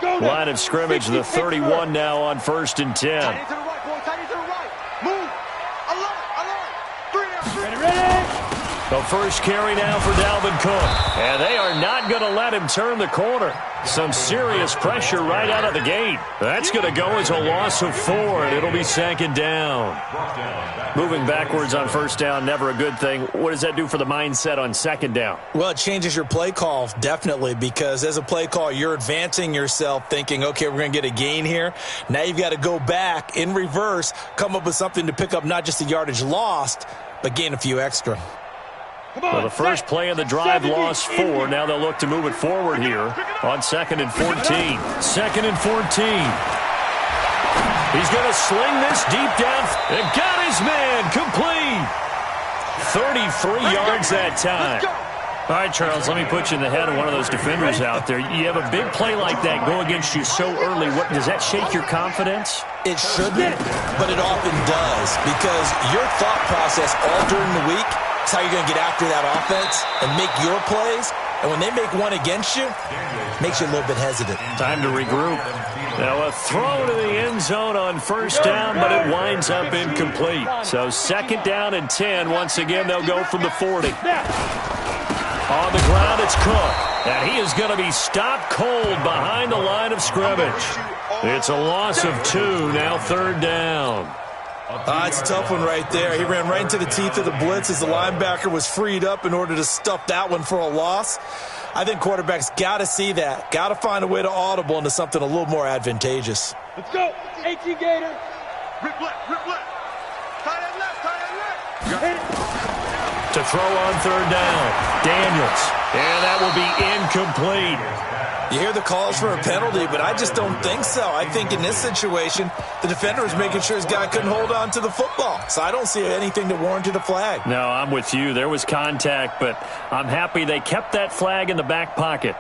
Line of scrimmage, the 31 now on 1st and 10. Tight end to the right, boy. Tight end to the right. Move. Alert. 3 down. Ready. The first carry now for Dalvin Cook. And they are not going to let him turn the corner. Some serious pressure right out of the gate. That's going to go as a loss of 4, and it'll be 2nd down. Moving backwards on 1st down, never a good thing. What does that do for the mindset on 2nd down? Well, it changes your play call, definitely, because as a play call, you're advancing yourself thinking, okay, we're going to get a gain here. Now you've got to go back in reverse, come up with something to pick up not just the yardage lost, but gain a few extra. Well, the first play of the drive lost 4. Now they'll look to move it forward here on 2nd and 14. 2nd and 14. He's going to sling this deep down. And got his man complete. 33 yards that time. All right, Charles, let me put you in the head of one of those defenders out there. You have a big play like that go against you so early. What does that shake your confidence? It shouldn't, but it often does, because your thought process all during the week is how you're going to get after that offense and make your plays. And when they make one against you, it makes you a little bit hesitant. Time to regroup. Now a throw to the end zone on 1st down, but it winds up incomplete. So 2nd down and 10. Once again, they'll go from the 40. On the ground, it's Cook. And he is going to be stopped cold behind the line of scrimmage. It's a loss of 2, now 3rd down. It's a tough one right there. He ran right into the teeth of the blitz as the linebacker was freed up in order to stuff that one for a loss. I think quarterbacks got to see that. Got to find a way to audible into something a little more advantageous. Let's go. 18 Gator. Rip left. Tight end left. To throw on 3rd down. Daniels. And that will be incomplete. You hear the calls for a penalty, but I just don't think so. I think in this situation, the defender was making sure his guy couldn't hold on to the football. So I don't see anything that warranted a flag. No, I'm with you. There was contact, but I'm happy they kept that flag in the back pocket.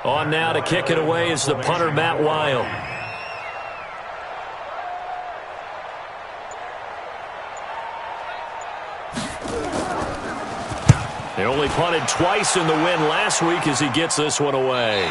On now to kick it away is the punter, Matt Weil. They only punted twice in the win last week as he gets this one away.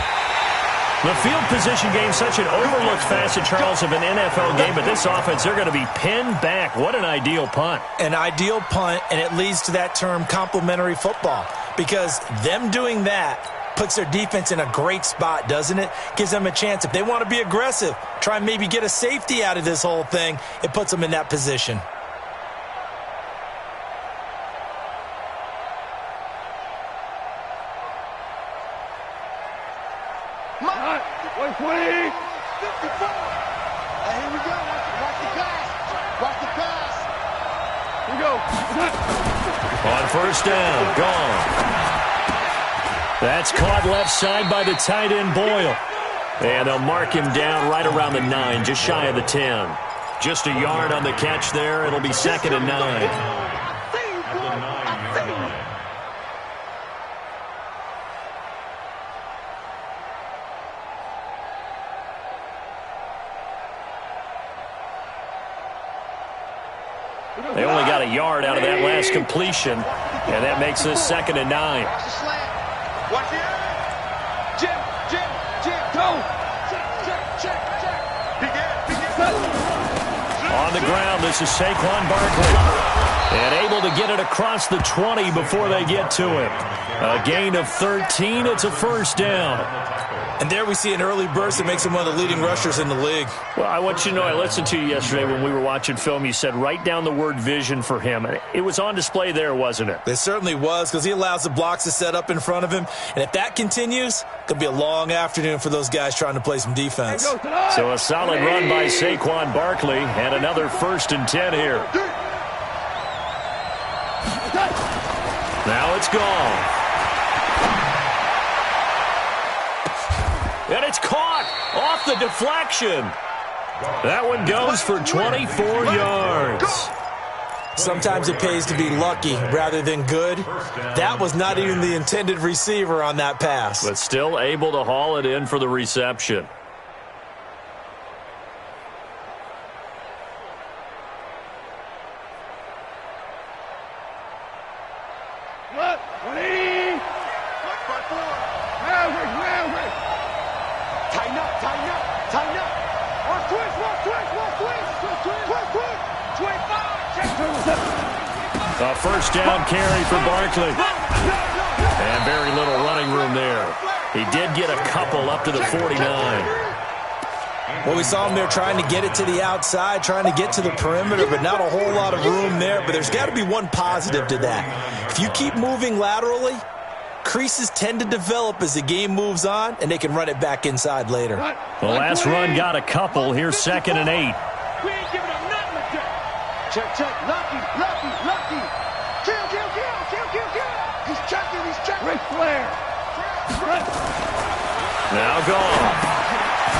The field position game, such an overlooked facet, Charles, of an NFL game, but this offense, they're going to be pinned back. What an ideal punt. An ideal punt, and it leads to that term complementary football, because them doing that puts their defense in a great spot, doesn't it? Gives them a chance. If they want to be aggressive, try and maybe get a safety out of this whole thing, it puts them in that position. On 1st down, gone. That's caught left side by the tight end, Boyle. And they'll mark him down right around the 9, just shy of the 10. Just a yard on the catch there. It'll be 2nd and 9. They only got a yard out of that last completion, and that makes this 2nd and 9. Watch it. Jim, go. Check. On the ground, this is Saquon Barkley. And able to get it across the 20 before they get to him. A gain of 13. It's a 1st down. And there we see an early burst that makes him one of the leading rushers in the league. Well, I want you to know, I listened to you yesterday when we were watching film. You said write down the word vision for him. It was on display there, wasn't it? It certainly was, because he allows the blocks to set up in front of him. And if that continues, it could be a long afternoon for those guys trying to play some defense. So a solid run by Saquon Barkley, and another 1st and 10 here. Now it's gone. And it's caught off the deflection. That one goes for 24 yards. Sometimes it pays to be lucky rather than good. That was not even the intended receiver on that pass. But still able to haul it in for the reception. A first down carry for Barkley. And very little running room there. He did get a couple up to the 49. Well, we saw him there trying to get it to the outside, trying to get to the perimeter, but not a whole lot of room there. But there's got to be one positive to that. If you keep moving laterally, creases tend to develop as the game moves on, and they can run it back inside later. The last run got a couple. Here's 2nd and 8. We ain't giving him nothing to do. Check, check. Lucky. Kill. He's checking. Ric Flair. Now gone.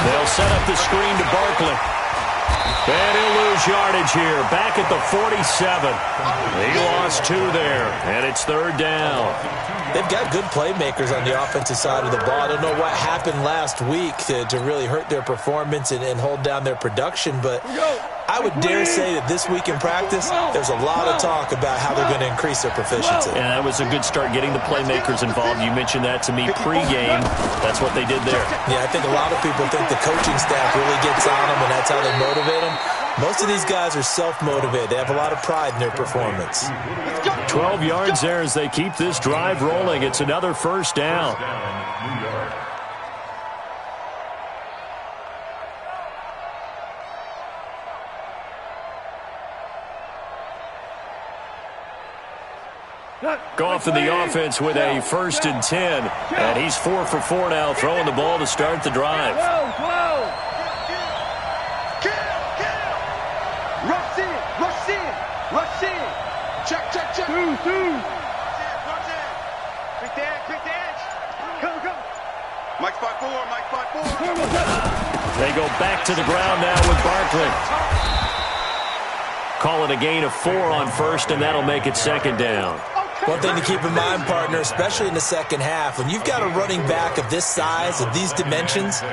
They'll set up the screen to Barkley. And he'll lose yardage here. Back at the 47. He lost 2 there, and it's 3rd down. They've got good playmakers on the offensive side of the ball. I don't know what happened last week to really hurt their performance and hold down their production, but I would dare say that this week in practice, there's a lot of talk about how they're going to increase their proficiency. And that was a good start, getting the playmakers involved. You mentioned that to me pregame. That's what they did there. Yeah, I think a lot of people think the coaching staff really gets on them, and that's how they motivate them. Most of these guys are self-motivated. They have a lot of pride in their performance. 12 yards there as they keep this drive rolling. It's another first down. Goff in the offense with a 1st and 10. And he's 4 for 4 now, throwing the ball to start the drive. Rush in. Check. Two. Quick dash. Come. Mike spot 4. They go back to the ground now with Barkley. Call it a gain of 4 on 1st, and that'll make it 2nd down. One thing to keep in mind, partner, especially in the second half, when you've got a running back of this size, of these dimensions,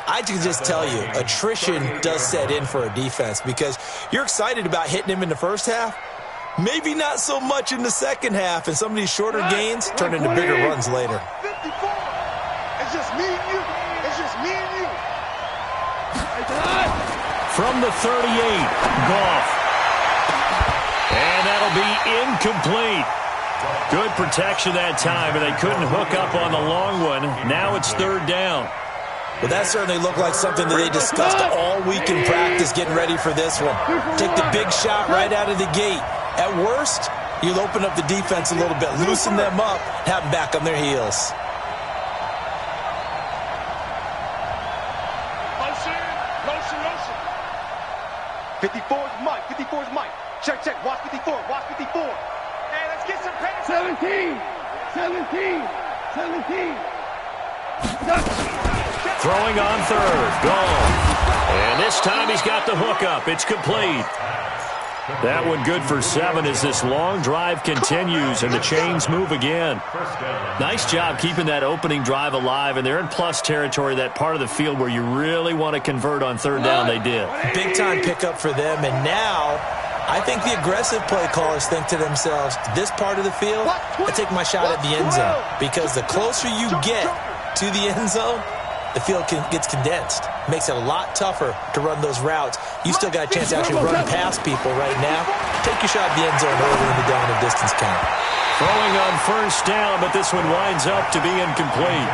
I can just tell you, attrition does set in for a defense because you're excited about hitting him in the first half, maybe not so much in the second half, and some of these shorter gains turn into bigger runs later. 54. It's just me and you. From the 38, Goff. And that'll be incomplete. Good protection that time, and they couldn't hook up on the long one. Now it's 3rd down. Well, that certainly looked like something that they discussed all week in practice, getting ready for this one. Take the big shot right out of the gate. At worst, you'll open up the defense a little bit, loosen them up, have them back on their heels. Motion. 54's Mike. Check. Watch 54. Hey, let's get some pass. 17. Throwing on 3rd. Gone. And this time he's got the hook up. It's complete. That one good for 7 as this long drive continues and the chains move again. Nice job keeping that opening drive alive, and they're in plus territory, that part of the field where you really want to convert on 3rd down. They did. Big time pickup for them, and now I think the aggressive play callers think to themselves, this part of the field, I take my shot at the end zone, because the closer you get to the end zone, the field gets condensed. Makes it a lot tougher to run those routes. You still got a chance to actually run past people right now. Take your shot at the end zone early in the down and distance count. Throwing on 1st down, but this one winds up to be incomplete.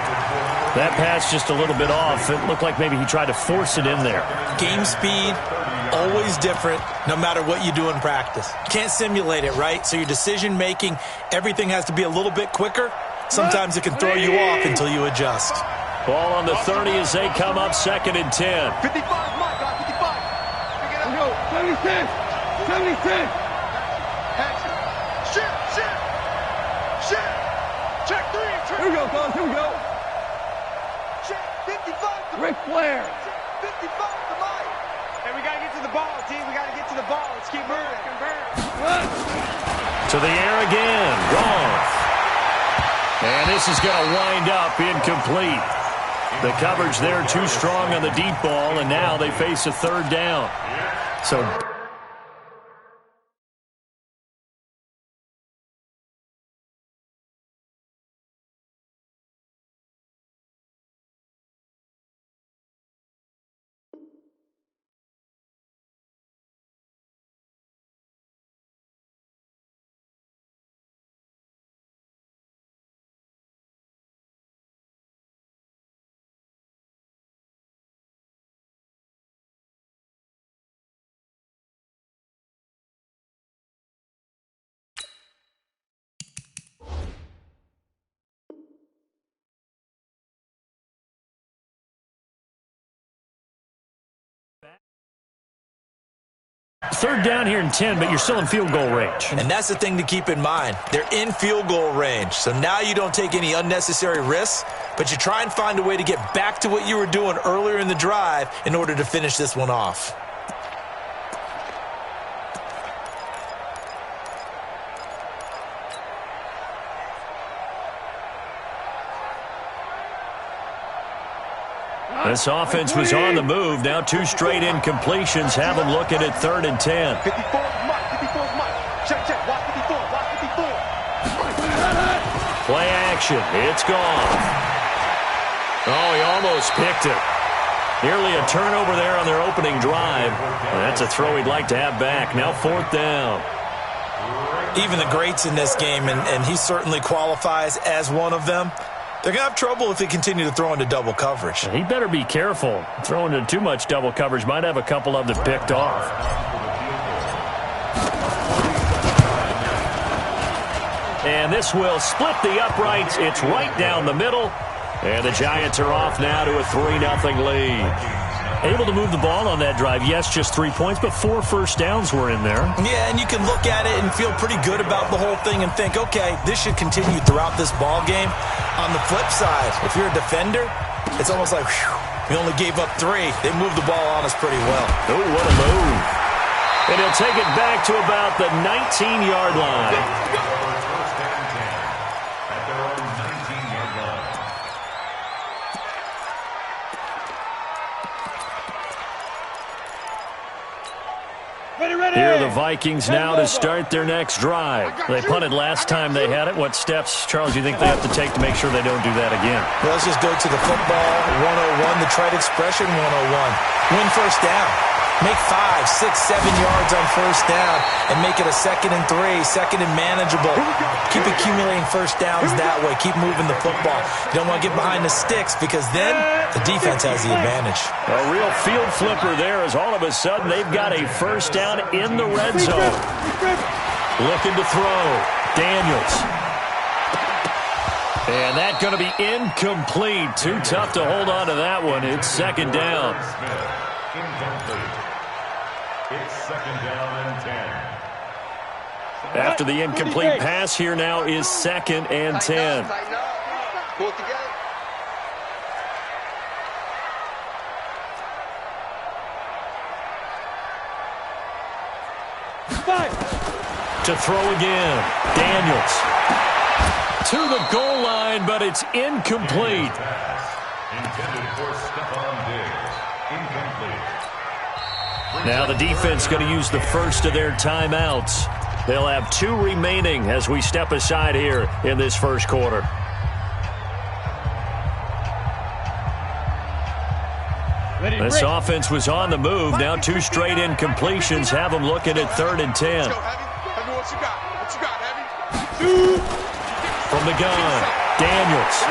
That pass just a little bit off. It looked like maybe he tried to force it in there. Game speed, always different, no matter what you do in practice. You can't simulate it, right? So your decision-making, everything has to be a little bit quicker. Sometimes it can throw you off until you adjust. Ball on the 30 as they come up 2nd and 10. 55, Mike, 55. Let's go, 76. Action. Shit. Check 3. Here we go, fellas, here we go. Check, 55 to Ric Flair. 55 to Mike. Hey, we got to get to the ball, team. We got to get to the ball. Let's keep moving. To the air again. Gone. And this is going to wind up incomplete. The coverage there too strong on the deep ball, and now they face a 3rd down. So third down here and 10, but you're still in field goal range. And that's the thing to keep in mind. They're in field goal range. So now you don't take any unnecessary risks, but you try and find a way to get back to what you were doing earlier in the drive in order to finish this one off. This offense was on the move. Now 2 straight incompletions have them looking at 3rd and 10. 54 Mike. 54 Mike. Check, check. Watch 54. Watch 54. Play action. It's gone. Oh, he almost picked it. Nearly a turnover there on their opening drive. That's a throw he'd like to have back. Now 4th down. Even the greats in this game, and he certainly qualifies as one of them, they're going to have trouble if they continue to throw into double coverage. He better be careful. Throwing into too much double coverage might have a couple of them picked off. And this will split the uprights. It's right down the middle. And the Giants are off now to a 3-0 lead. Able to move the ball on that drive. Yes, just 3 points, but 4 first downs were in there. Yeah, and you can look at it and feel pretty good about the whole thing and think, okay, this should continue throughout this ball game. On the flip side, if you're a defender, it's almost like, whew, we only gave up 3. They moved the ball on us pretty well. Oh, what a move. And he'll take it back to about the 19-yard line. Here are the Vikings now to start their next drive. They punted last time they had it. What steps, Charles, do you think they have to take to make sure they don't do that again? Well, let's just go to the football 101, the trite expression 101. Win first down. Make 5, 6, 7 yards on first down and make it a 2nd and 3, 2nd and manageable. Keep accumulating first downs that way. Keep moving the football. You don't want to get behind the sticks because then the defense has the advantage. A real field flipper there as all of a sudden they've got a first down in the red zone. Looking to throw. Daniels. And that's going to be incomplete. Too tough to hold on to that one. It's 2nd down. Incomplete. It's 2nd down and 10. After the incomplete pass, here now is 2nd and 10. Pull it together. To throw again. Daniels. To the goal line, but it's incomplete. Intended for Stephon Diggs. Incomplete. Now the defense going to use the first of their timeouts. They'll have 2 remaining as we step aside here in this first quarter. This offense was on the move. Now 2 straight incompletions have them looking at 3rd and 10. Heavy, what you got? What you got, Heavy? From the gun, Daniels.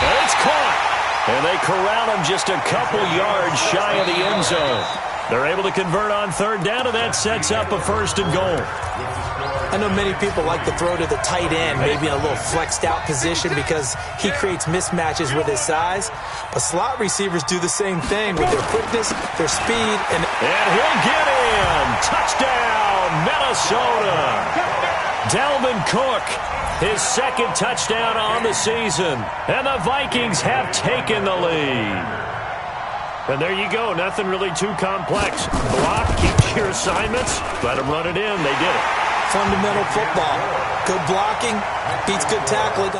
And it's caught. And they corral him just a couple yards shy of the end zone. They're able to convert on 3rd down, and that sets up a 1st and goal. I know many people like to throw to the tight end, maybe in a little flexed out position because he creates mismatches with his size. But slot receivers do the same thing with their quickness, their speed, and he'll get in. Touchdown, Minnesota. Dalvin Cook, his 2nd touchdown on the season. And the Vikings have taken the lead. And there you go. Nothing really too complex. Block, keep your assignments, let them run it in. They did it. fundamental football. Good blocking beats good tackling.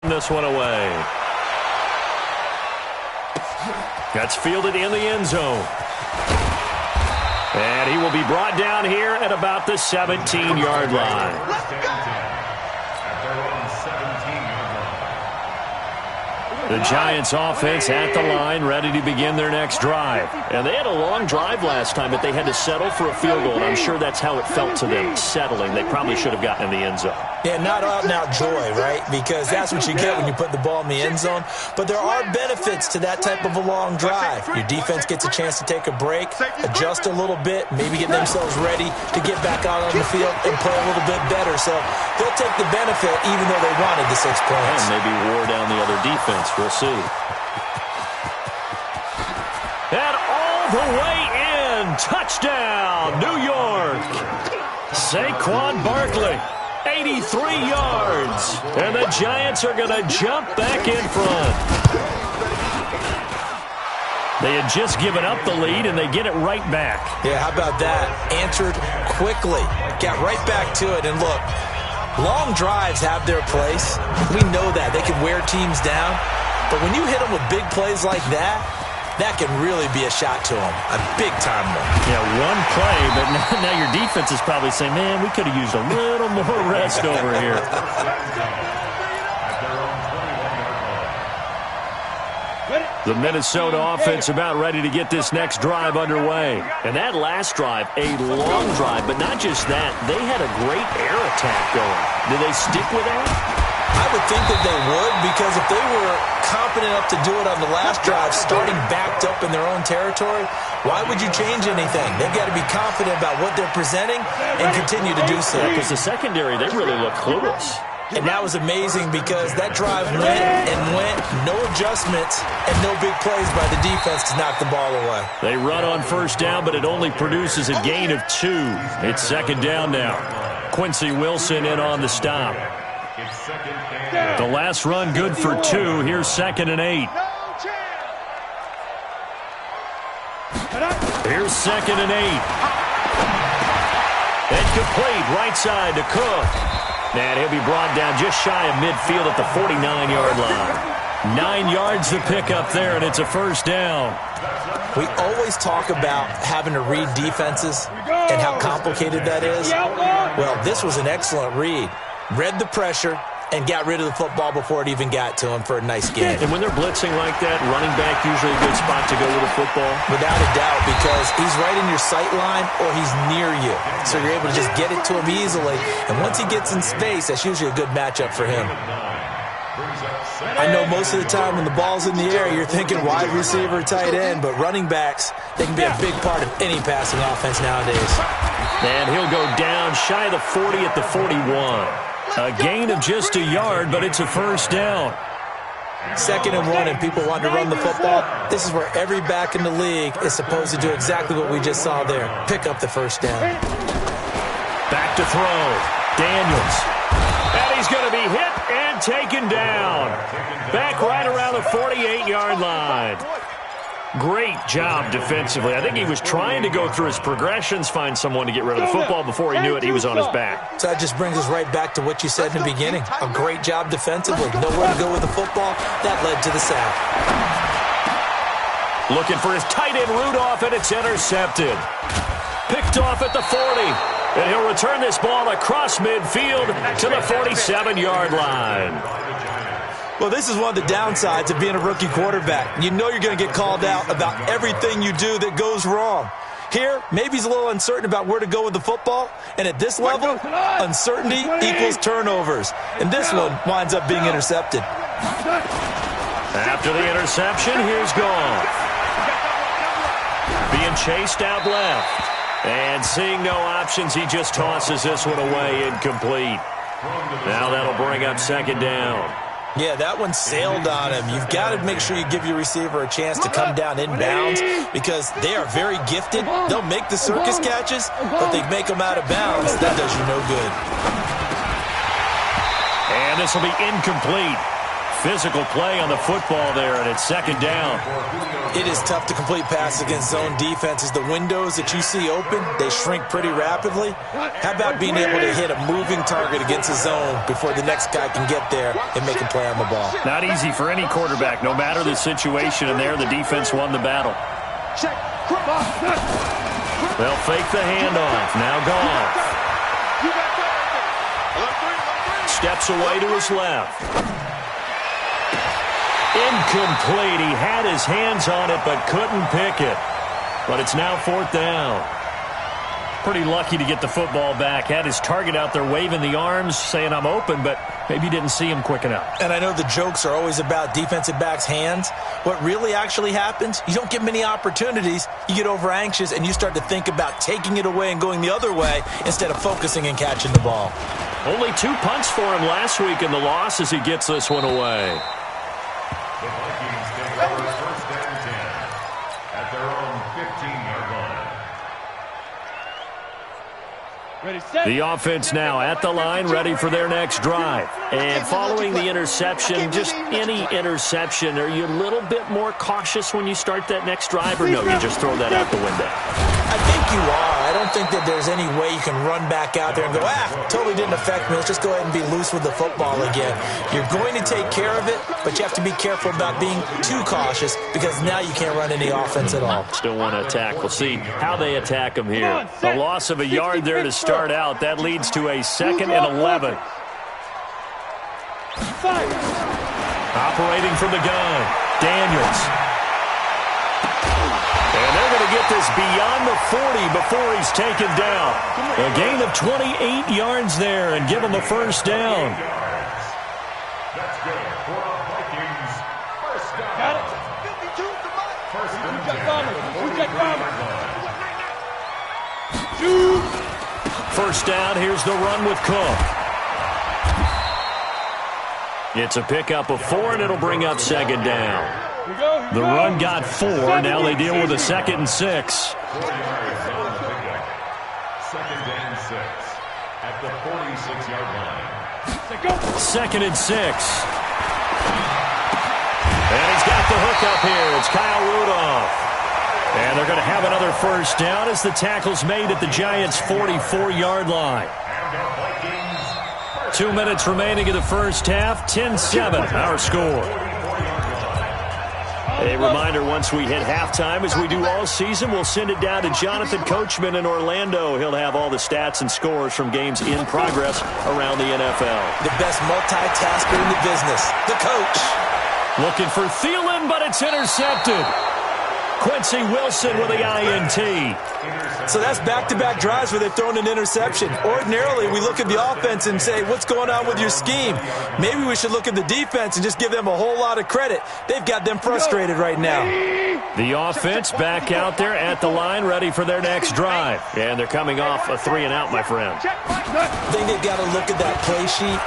This one away. That's fielded in the end zone. And he will be brought down here at about the 17-yard line. The Giants offense at the line, ready to begin their next drive. And they had a long drive last time, but they had to settle for a field goal, and I'm sure that's how it felt to them, settling. They probably should have gotten in the end zone. Yeah, not out-and-out joy, right? Because that's what you get when you put the ball in the end zone. But there are benefits to that type of a long drive. Your defense gets a chance to take a break, adjust a little bit, maybe get themselves ready to get back out on the field and play a little bit better. So they'll take the benefit even though they wanted the 6 points. And maybe wore down the other defense. We'll see. And all the way in. Touchdown, New York. Saquon Barkley. 83 yards. And the Giants are going to jump back in front. They had just given up the lead, and they get it right back. Yeah, how about that? Answered quickly. Got right back to it. And look, long drives have their place. We know that. They can wear teams down. But when you hit them with big plays like that, that can really be a shot to them, a big-time one. Yeah, one play, but now your defense is probably saying, man, we could have used a little more rest over here. The Minnesota offense about ready to get this next drive underway. And that last drive, a long drive, but not just that. They had a great air attack going. Do they stick with that? I would think that they would, because if they were confident enough to do it on the last drive, starting backed up in their own territory, why would you change anything? They've got to be confident about what they're presenting and continue to do so. Because the secondary, they really look clueless. And that was amazing because that drive went and went, no adjustments and no big plays by the defense to knock the ball away. They run on first down, but it only produces a gain of 2. It's second down now. Quincy Wilson in on the stop. The last run good for 2. Here's 2nd and 8. Here's 2nd and 8. And complete right side to Cook. And he'll be brought down just shy of midfield at the 49-yard line. 9 yards to pick up there, and it's a first down. We always talk about having to read defenses and how complicated that is. Well, this was an excellent read. Read the pressure and got rid of the football before it even got to him for a nice gain. And when they're blitzing like that, running back usually a good spot to go with a football. Without a doubt, because he's right in your sight line or he's near you. So you're able to just get it to him easily. And once he gets in space, that's usually a good matchup for him. I know most of the time when the ball's in the air, you're thinking wide receiver, tight end, but running backs, they can be a big part of any passing offense nowadays. And he'll go down shy of the 40 at the 41. A gain of just a yard, but it's a first down. 2nd and 1, and people want to run the football. This is where every back in the league is supposed to do exactly what we just saw there. Pick up the first down. Back to throw. Daniels. And he's going to be hit and taken down. Back right around the 48-yard line. Great job defensively. I think he was trying to go through his progressions, find someone to get rid of the football. Before he knew it, he was on his back. So that just brings us right back to what you said in the beginning. A great job defensively. Nowhere to go with the football. That led to the sack. Looking for his tight end Rudolph, and it's intercepted. Picked off at the 40. And he'll return this ball across midfield to the 47-yard line. Well, this is one of the downsides of being a rookie quarterback. You know you're going to get called out about everything you do that goes wrong. Here, maybe he's a little uncertain about where to go with the football. And at this level, uncertainty equals turnovers. And this one winds up being intercepted. After the interception, here's Goff. Being chased out left. And seeing no options, he just tosses this one away incomplete. Now that'll bring up second down. Yeah, that one sailed on him. You've got to make sure you give your receiver a chance to come down inbounds because they are very gifted. They'll make the circus catches, but they make them out of bounds. That does you no good. And this will be incomplete. Physical play on the football there, and it's second down. It is tough to complete passes against zone defenses. The windows that you see open, they shrink pretty rapidly. How about being able to hit a moving target against a zone before the next guy can get there and make a play on the ball? Not easy for any quarterback, no matter the situation, and there the defense won the battle. They'll fake the handoff. Now Goff. Steps away to his left. Incomplete. He had his hands on it but couldn't pick it. But it's now fourth down. pretty lucky to get the football back. Had his target out there waving the arms, saying I'm open, but maybe didn't see him quick enough. And I know the jokes are always about defensive backs' hands. What really actually happens, you don't get many opportunities, you get over anxious, and you start to think about taking it away and going the other way instead of focusing and catching the ball. Only 2 punts for him last week in the loss as he gets this one away. The Vikings take over first and 10 at their own 15-yard line. The offense now at the line, ready for their next drive. And following the interception, just any interception, are you a little bit more cautious when you start that next drive, or no, you just throw that out the window? I think you are. I don't think that there's any way you can run back out there and go, totally didn't affect me. Let's just go ahead and be loose with the football again. You're going to take care of it, but you have to be careful about being too cautious because now you can't run any offense at all. Still want to attack. We'll see how they attack him here. A loss of a yard there to start out. That leads to a 2nd and 11. Operating from the gun, Daniels. And they're going to get this beyond the 40 before he's taken down. A gain of 28 yards there and give him a first down. That's good for a Vikings first down. Got it. 52 to Mike. First and 10. First down, here's the run with Cook. It's a pickup of 4, and it'll bring up 2nd down. The run got 4. Now they deal with a 2nd and 6. 4 yards on the pickup. 2nd and 6 at the 46-yard line. 2nd and 6. And he's got the hook up here. It's Kyle Rudolph. And they're going to have another first down as the tackle's made at the Giants' 44-yard line. 2 minutes remaining in the first half. 10-7, our score. A reminder, once we hit halftime, as we do all season, we'll send it down to Jonathan Coachman in Orlando. He'll have all the stats and scores from games in progress around the NFL. The best multitasker in the business, the coach. Looking for Thielen, but it's intercepted. Quincy Wilson with the INT. So that's back-to-back drives where they've thrown an interception. Ordinarily, we look at the offense and say, what's going on with your scheme? Maybe we should look at the defense and just give them a whole lot of credit. They've got them frustrated right now. The offense back out there at the line, ready for their next drive. And they're coming off a 3-and-out, my friend. I think they've got to look at that play sheet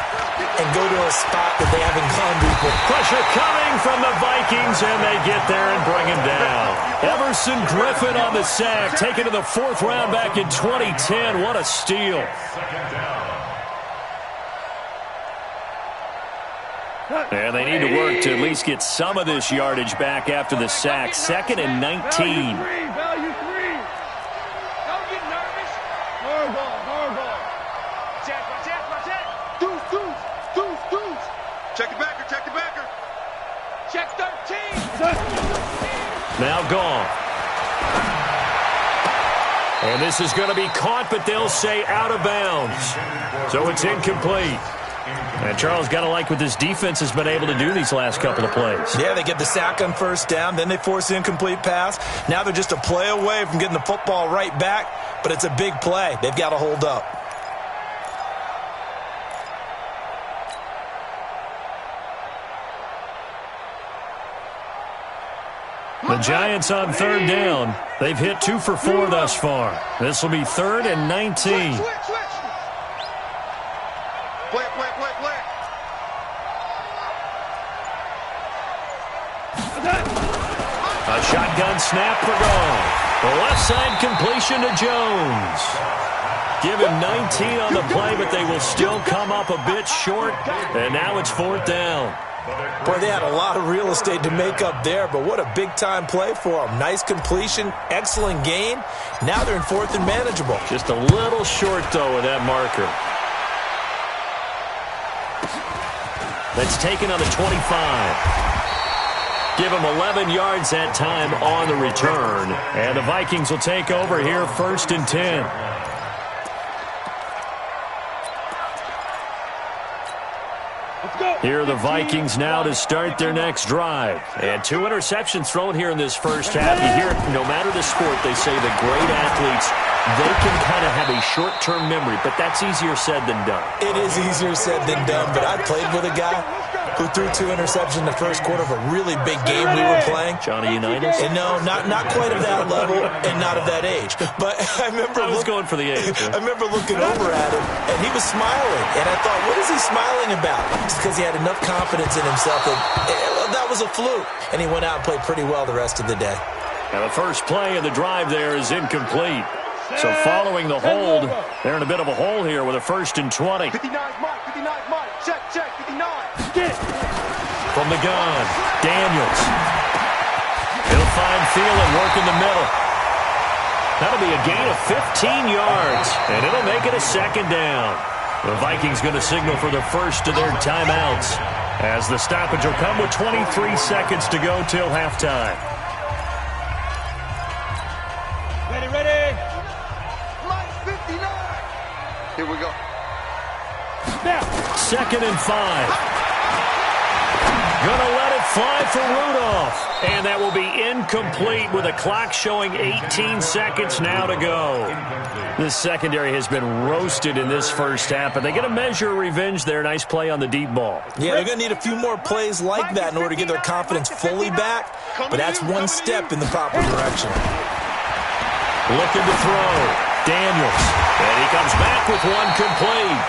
and go to a spot that they haven't gone before. Pressure coming from the Vikings, and they get there and bring him down. Everson Griffin on the sack, taken to the 4th round back in 2010. What a steal. 2nd down. And they need to work to at least get some of this yardage back after the sack. 2nd and 19. Value 3. Don't get nervous. Hardball. Check. Deuce. Check the backer. Check 13. Now gone. And this is going to be caught, but they'll say out of bounds. So it's incomplete. And Charles, got to like what this defense has been able to do these last couple of plays. Yeah, they get the sack on first down, then they force the incomplete pass. Now they're just a play away from getting the football right back, but it's a big play. They've got to hold up. The Giants on 3rd down. They've hit 2 for 4 thus far. This will be 3rd and 19. Switch. Play. A shotgun snap for goal. The left side completion to Jones. Give him 19 on the play, but they will still come up a bit short. And now it's 4th down. Boy, they had a lot of real estate to make up there, but what a big-time play for them. Nice completion, excellent gain. Now they're in 4th and manageable. Just a little short, though, with that marker. That's taken on the 25. Give him 11 yards that time on the return. And the Vikings will take over here 1st and 10. Here are the Vikings now to start their next drive. And 2 interceptions thrown here in this first half. You hear, no matter the sport, they say the great athletes, they can kind of have a short-term memory, but that's easier said than done. It is easier said than done, but I played with a guy who threw 2 interceptions in the first quarter of a really big game we were playing. Johnny Unitas? And no, not quite of that level and not of that age. But I was going for the age. I remember looking over at him, and he was smiling. And I thought, what is he smiling about? It's because he had enough confidence in himself that was a fluke. And he went out and played pretty well the rest of the day. Now the first play of the drive there is incomplete. So following the hold, they're in a bit of a hole here with a 1st and 20. 59 Mike, 59 Mike, check, 59. From the gun, Daniels. He'll find Thielen working the middle. That'll be a gain of 15 yards, and it'll make it a 2nd down. The Vikings going to signal for the first of their timeouts, as the stoppage will come with 23 seconds to go till halftime. Ready. Mike, 59. Here we go. Now. 2nd and 5. Gonna let it fly for Rudolph. And that will be incomplete with a clock showing 18 seconds now to go. This secondary has been roasted in this first half, but they get a measure of revenge there. Nice play on the deep ball. Yeah, they're going to need a few more plays like that in order to get their confidence fully back, but that's one step in the proper direction. Looking to throw. Daniels. And he comes back with one complete.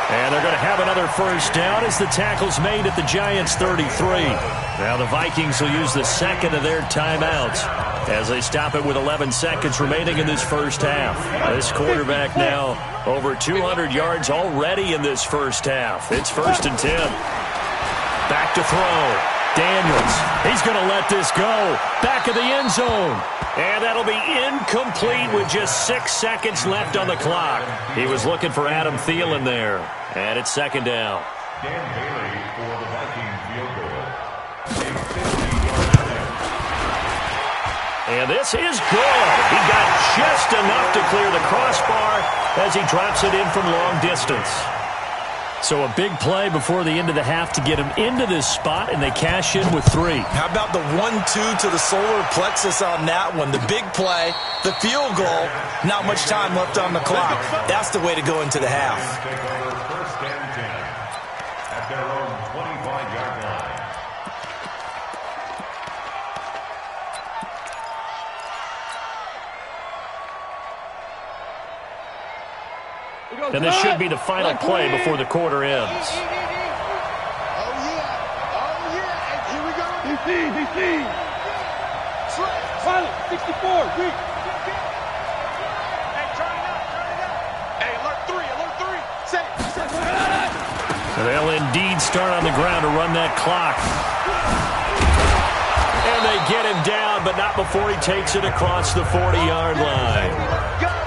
And they're going to have another first down as the tackle's made at the Giants' 33. Now the Vikings will use the second of their timeouts as they stop it with 11 seconds remaining in this first half. This quarterback now over 200 yards already in this first half. It's 1st and 10. Back to throw. Daniels. He's going to let this go. Back of the end zone. And that'll be incomplete with just 6 seconds left on the clock. He was looking for Adam Thielen there. And it's 2nd down. Dan Bailey for the Viking field goal. And this is good. He got just enough to clear the crossbar as he drops it in from long distance. So a big play before the end of the half to get him into this spot, and they cash in with 3. How about the 1-2 to the solar plexus on that one? The big play, the field goal, not much time left on the clock. That's the way to go into the half. Take over 1st and 10 at their own 25-yard line. And this should be the final play before the quarter ends. Oh, yeah. And here we go. DC. Pilot, 64. Hey, turn it up. Hey, alert 3. Safe. They'll indeed start on the ground to run that clock. And they get him down, but not before he takes it across the 40-yard line.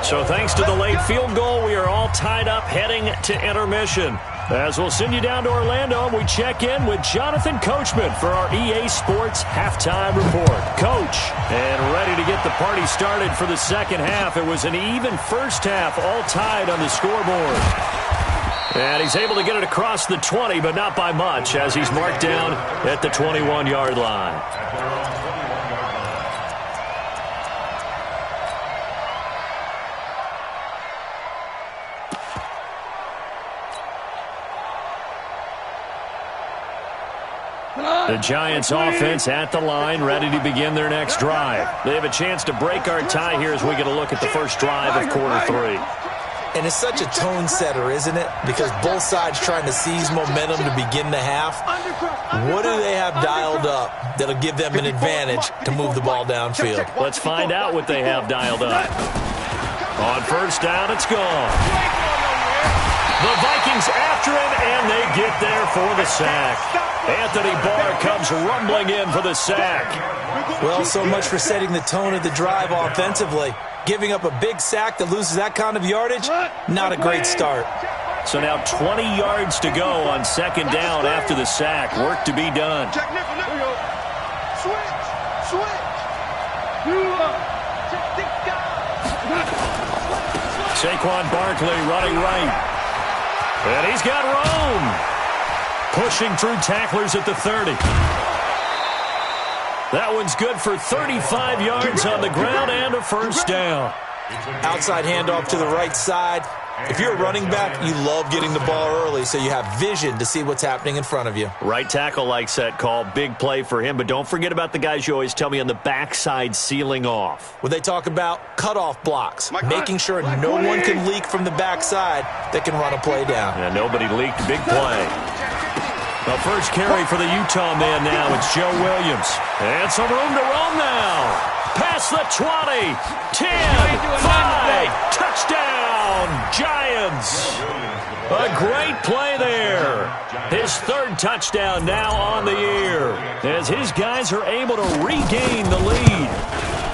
So thanks to the late field goal, we are all tied up heading to intermission. As we'll send you down to Orlando, we check in with Jonathan Coachman for our EA Sports Halftime Report. Coach, and ready to get the party started for the second half. It was an even first half, all tied on the scoreboard. And he's able to get it across the 20, but not by much, as he's marked down at the 21-yard line. The Giants offense at the line, ready to begin their next drive. They have a chance to break our tie here as we get a look at the first drive of quarter 3. And it's such a tone setter, isn't it? Because both sides trying to seize momentum to begin the half. What do they have dialed up that'll give them an advantage to move the ball downfield? Let's find out what they have dialed up. On first down, it's gone. The Vikings after him, and they get there for the sack. Anthony Barr comes rumbling in for the sack. Well, so much for setting the tone of the drive offensively. Giving up a big sack that loses that kind of yardage, not a great start. So now 20 yards to go on second down after the sack. Work to be done. Saquon Barkley running right. And he's got room. Pushing through tacklers at the 30. That one's good for 35 yards on the ground and a first down. Outside handoff to the right side. If you're a running back, you love getting the ball early so you have vision to see what's happening in front of you. Right tackle likes that call. Big play for him, but don't forget about the guys you always tell me on the backside sealing off. When they talk about cutoff blocks, making sure no one can leak from the backside that can run a play down. Yeah, nobody leaked. Big play. The first carry for the Utah man now. It's Joe Williams. And some room to roam now. Past the 20, 10, 5, touchdown, Giants. A great play there. His third touchdown now on the year as his guys are able to regain the lead.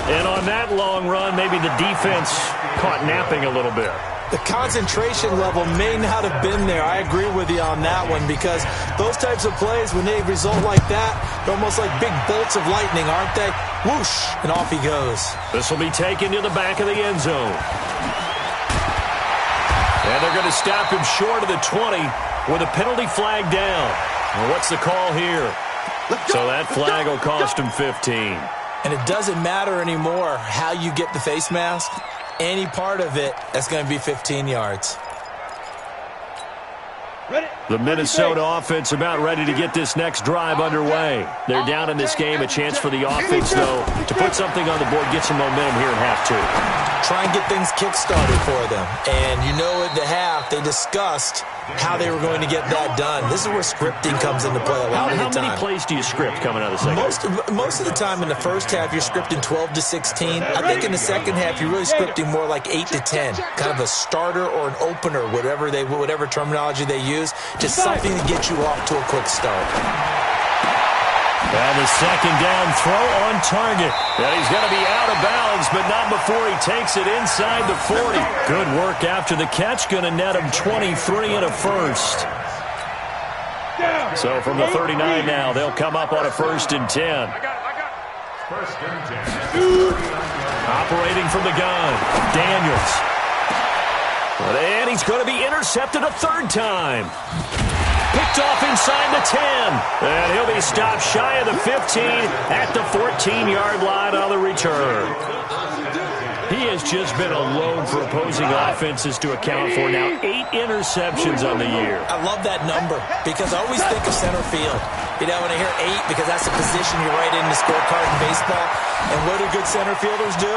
And on that long run, maybe the defense caught napping a little bit. The concentration level may not have been there. I agree with you on that one because those types of plays, when they result like that, they're almost like big bolts of lightning, aren't they? Whoosh, and off he goes. This will be taken to the back of the end zone. And they're going to stop him short of the 20 with a penalty flag down. Well, what's the call here? So that flag will cost him 15. And it doesn't matter anymore how you get the face mask. Any part of it, that's going to be 15 yards. The Minnesota offense about ready to get this next drive underway. They're down in this game. A chance for the offense, though, to put something on the board, get some momentum here in half two. Try and get things kick-started for them. And you know at the half, they discussed how they were going to get that done. This is where scripting comes into play a lot of the time. How many plays do you script coming out of the second? Most of the time in the first half, you're scripting 12 to 16. I think in the second half, you're really scripting more like 8 to 10. Kind of a starter or an opener, whatever terminology they use. Just something to get you off to a quick start. And the second down throw on target. And he's going to be out of bounds, but not before he takes it inside the 40. Good work after the catch. Going to net him 23 and a first. So from the 39 now, they'll come up on a 1st and 10. Operating from the gun, Daniels. And he's going to be intercepted a third time. Picked off inside the 10. And he'll be stopped shy of the 15 at the 14-yard line on the return. He has just been a load for opposing offenses to account for now. 8 interceptions on the year. I love that number because I always think of center field. You know, when I hear 8, because that's the position you write in the scorecard in baseball. And what do good center fielders do?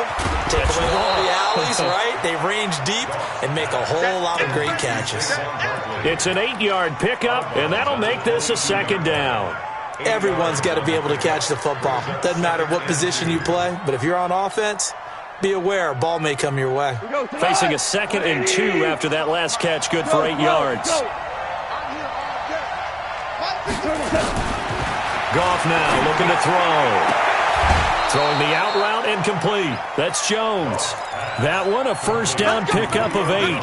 Take away all the alleys, right? They range deep and make a whole lot of great catches. It's an 8-yard pickup, and that'll make this a second down. Everyone's got to be able to catch the football. Doesn't matter what position you play, but if you're on offense, be aware, a ball may come your way. Facing a 2nd and 2 after that last catch, good for 8 yards. Goff now looking to throw. Throwing the out route incomplete. That's Jones. That one a first down pickup of 8.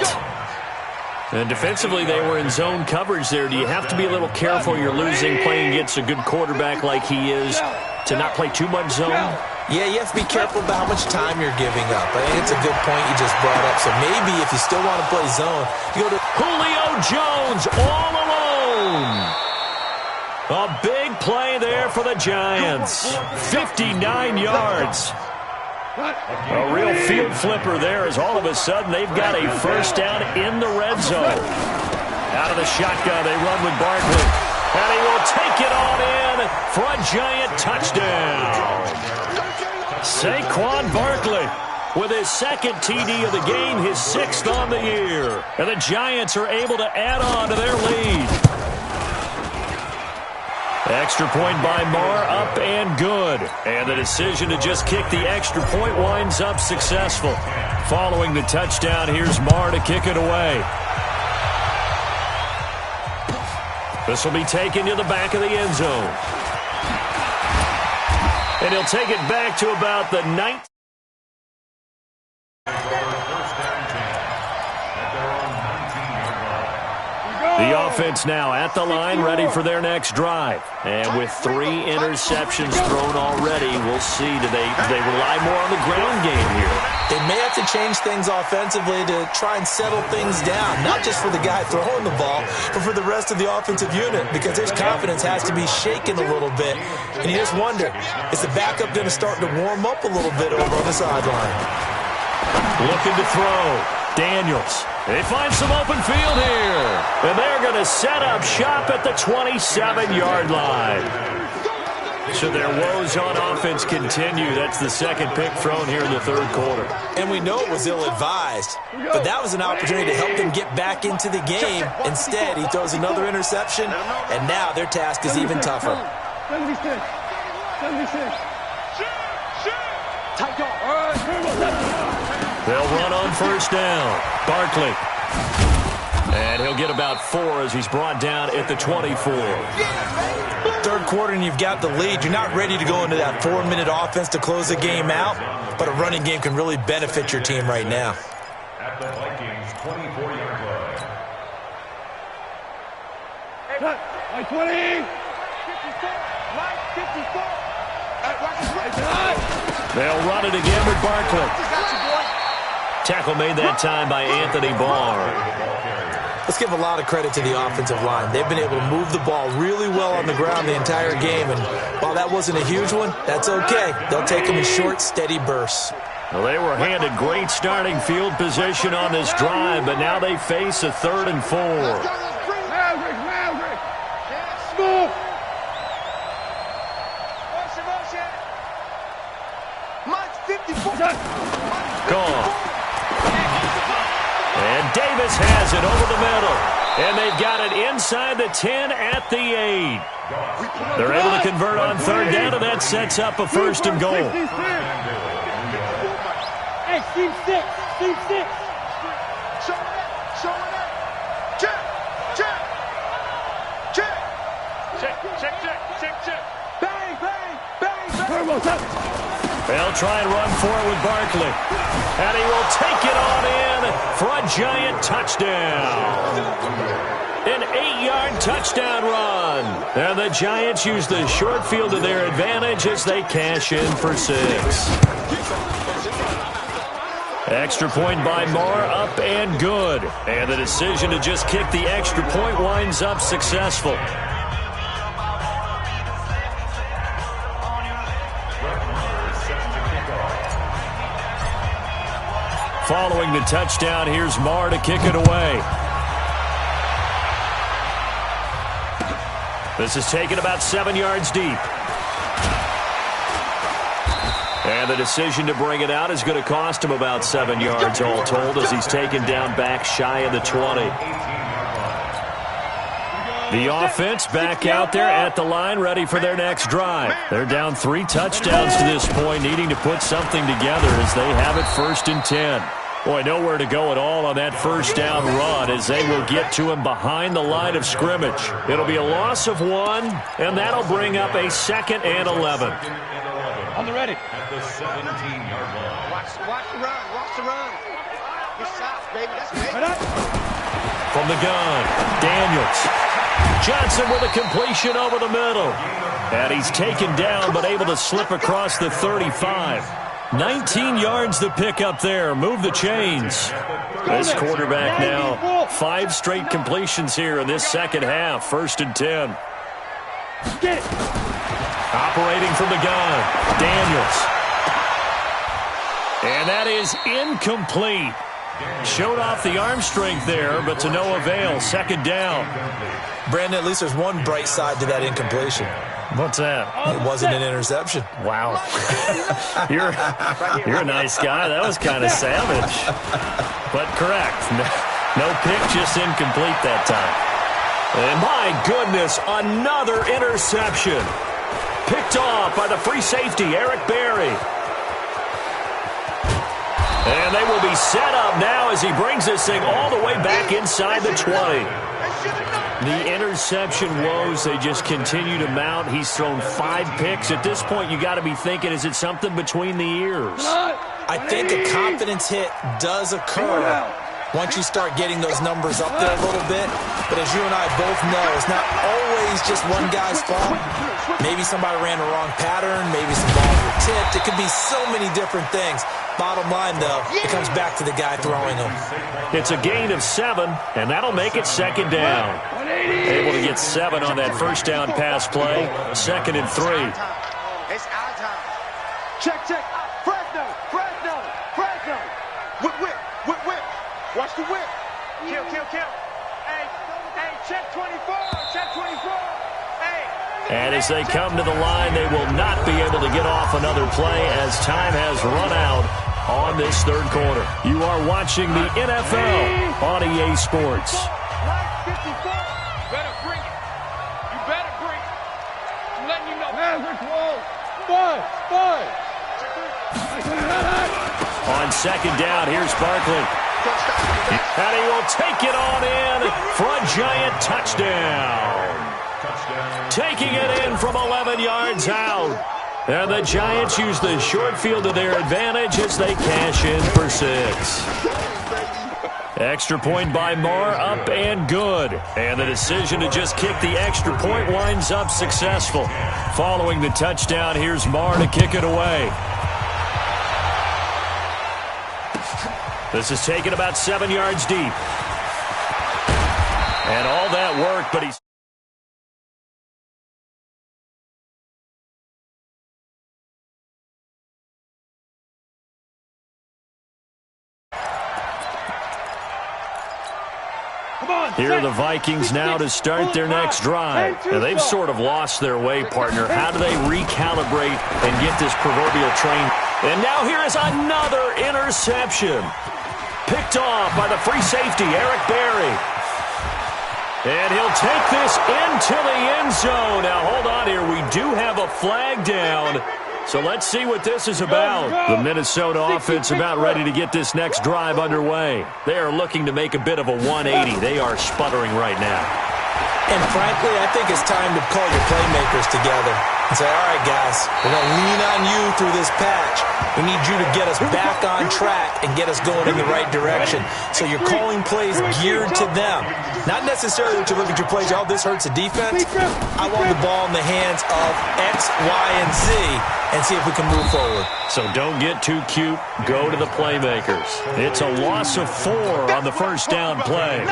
And defensively, they were in zone coverage there. Do you have to be a little careful you're losing playing against a good quarterback like he is to not play too much zone? Yeah, you have to be careful about how much time you're giving up. I think it's a good point you just brought up. So maybe if you still want to play zone, you go to Julio Jones all alone. A big play there for the Giants. 59 yards. A real field flipper there as all of a sudden they've got a first down in the red zone. Out of the shotgun, they run with Barkley. And he will take it on in for a Giant touchdown. Saquon Barkley with his 2nd TD of the game, his 6th on the year. And the Giants are able to add on to their lead. Extra point by Marr, up and good. And the decision to just kick the extra point winds up successful. Following the touchdown, here's Marr to kick it away. This will be taken to the back of the end zone. And he'll take it back to about the 9th. The The offense now at the line, ready for their next drive. And with 3 interceptions thrown already, we'll see. Do they rely more on the ground game here? They may have to change things offensively to try and settle things down, not just for the guy throwing the ball, but for the rest of the offensive unit, because his confidence has to be shaken a little bit. And you just wonder, is the backup going to start to warm up a little bit over on the sideline? Looking to throw. Daniels. They find some open field here. And they're going to set up shop at the 27-yard line. So their woes on offense continue. That's the second pick thrown here in the third quarter. And we know it was ill-advised, but that was an opportunity to help them get back into the game. Instead, he throws another interception, and now their task is even tougher. 76. Tight dog. All right. They'll run on first down. Barkley. And he'll get about 4 as he's brought down at the 24. Third quarter and you've got the lead. You're not ready to go into that 4-minute offense to close the game out, but a running game can really benefit your team right now. At the Vikings 24-yard line. Like 20. 54. They'll run it again with Barkley. Tackle made that time by Anthony Barr. Let's give a lot of credit to the offensive line. They've been able to move the ball really well on the ground the entire game, and while that wasn't a huge one, that's okay. They'll take them in short, steady bursts. Well, they were handed great starting field position on this drive, but now they face a 3rd and 4. Maverick. Smooth. Mike's 54. Gone. And Davis has it over the middle. And they've got it inside the 10 at the 8. They're able to convert on 3rd down, and that sets up a 1st and goal. Hey, Steve 6. Show it up. Check. Bang. Turbo, They'll try and run for it with Barkley. And he will take it on in for a giant touchdown. An 8-yard touchdown run. And the Giants use the short field to their advantage as they cash in for 6. Extra point by Moore, up and good. And the decision to just kick the extra point winds up successful. Following the touchdown, here's Marr to kick it away. This is taken about 7 yards deep. And the decision to bring it out is going to cost him about 7 yards all told as he's taken down back shy of the 20. The offense back out there at the line, ready for their next drive. They're down 3 touchdowns to this point, needing to put something together as they have it 1st and 10. Boy, nowhere to go at all on that first down run as they will get to him behind the line of scrimmage. It'll be a loss of 1, and that'll bring up a 2nd and 11. On the ready. At the 17-yard line. Watch the run. Good shots, baby. That's great. From the gun, Daniels. Johnson with a completion over the middle. And he's taken down but able to slip across the 35. 19 yards to pick up there. Move the chains. This quarterback now, 5 straight completions here in this second half. 1st and 10. Get it. Operating from the gun, Daniels. And that is incomplete. Showed off the arm strength there, but to no avail. 2nd down. Brandon, at least there's one bright side to that incompletion. What's that? It wasn't an interception. Wow. You're a nice guy. That was kind of savage. But correct. No pick, just incomplete that time. And my goodness, another interception. Picked off by the free safety, Eric Berry. And they will be set up now as he brings this thing all the way back inside the 20. The interception woes, they just continue to mount. He's thrown 5 picks. At this point, you got to be thinking, is it something between the ears? I think a confidence hit does occur, once you start getting those numbers up there a little bit. But as you and I both know, it's not always just one guy's fault. Maybe somebody ran the wrong pattern. Maybe some balls were tipped. It could be so many different things. Bottom line, though, it comes back to the guy throwing them. It's a gain of 7, and that'll make it second down. Able to get 7 on that first down pass play. 2nd and 3. It's our time. Check. Fresno. Whip. Watch the whip. Kill. Hey, check 24. Hey. And as they come to the line, they will not be able to get off another play as time has run out on this third quarter. You are watching the NFL on EA Sports. Right 54. Better bring it. You better bring it. I'm letting you know. Five. On second down, here's Barkley. And he will take it on in for a Giant touchdown. Taking it in from 11 yards out. And the Giants use the short field to their advantage as they cash in for 6. Extra point by Marr, up and good. And the decision to just kick the extra point winds up successful. Following the touchdown, here's Marr to kick it away. This is taken about 7 yards deep. And all that work, but he's... Here are the Vikings now to start their next drive. And they've sort of lost their way, partner. How do they recalibrate and get this proverbial train? And now here is another interception. Picked off by the free safety, Eric Berry. And he'll take this into the end zone. Now, hold on here. We do have a flag down. So let's see what this is about. The Minnesota offense about ready to get this next drive underway. They are looking to make a bit of a 180. They are sputtering right now. And frankly, I think it's time to call your playmakers together and say, all right, guys, we're going to lean on you through this patch. We need you to get us back on track and get us going in the right direction. So you're calling plays geared to them. Not necessarily that you look at your plays, oh, this hurts the defense. I want the ball in the hands of X, Y, and Z and see if we can move forward. So don't get too cute. Go to the playmakers. It's a loss of 4 on the first down play.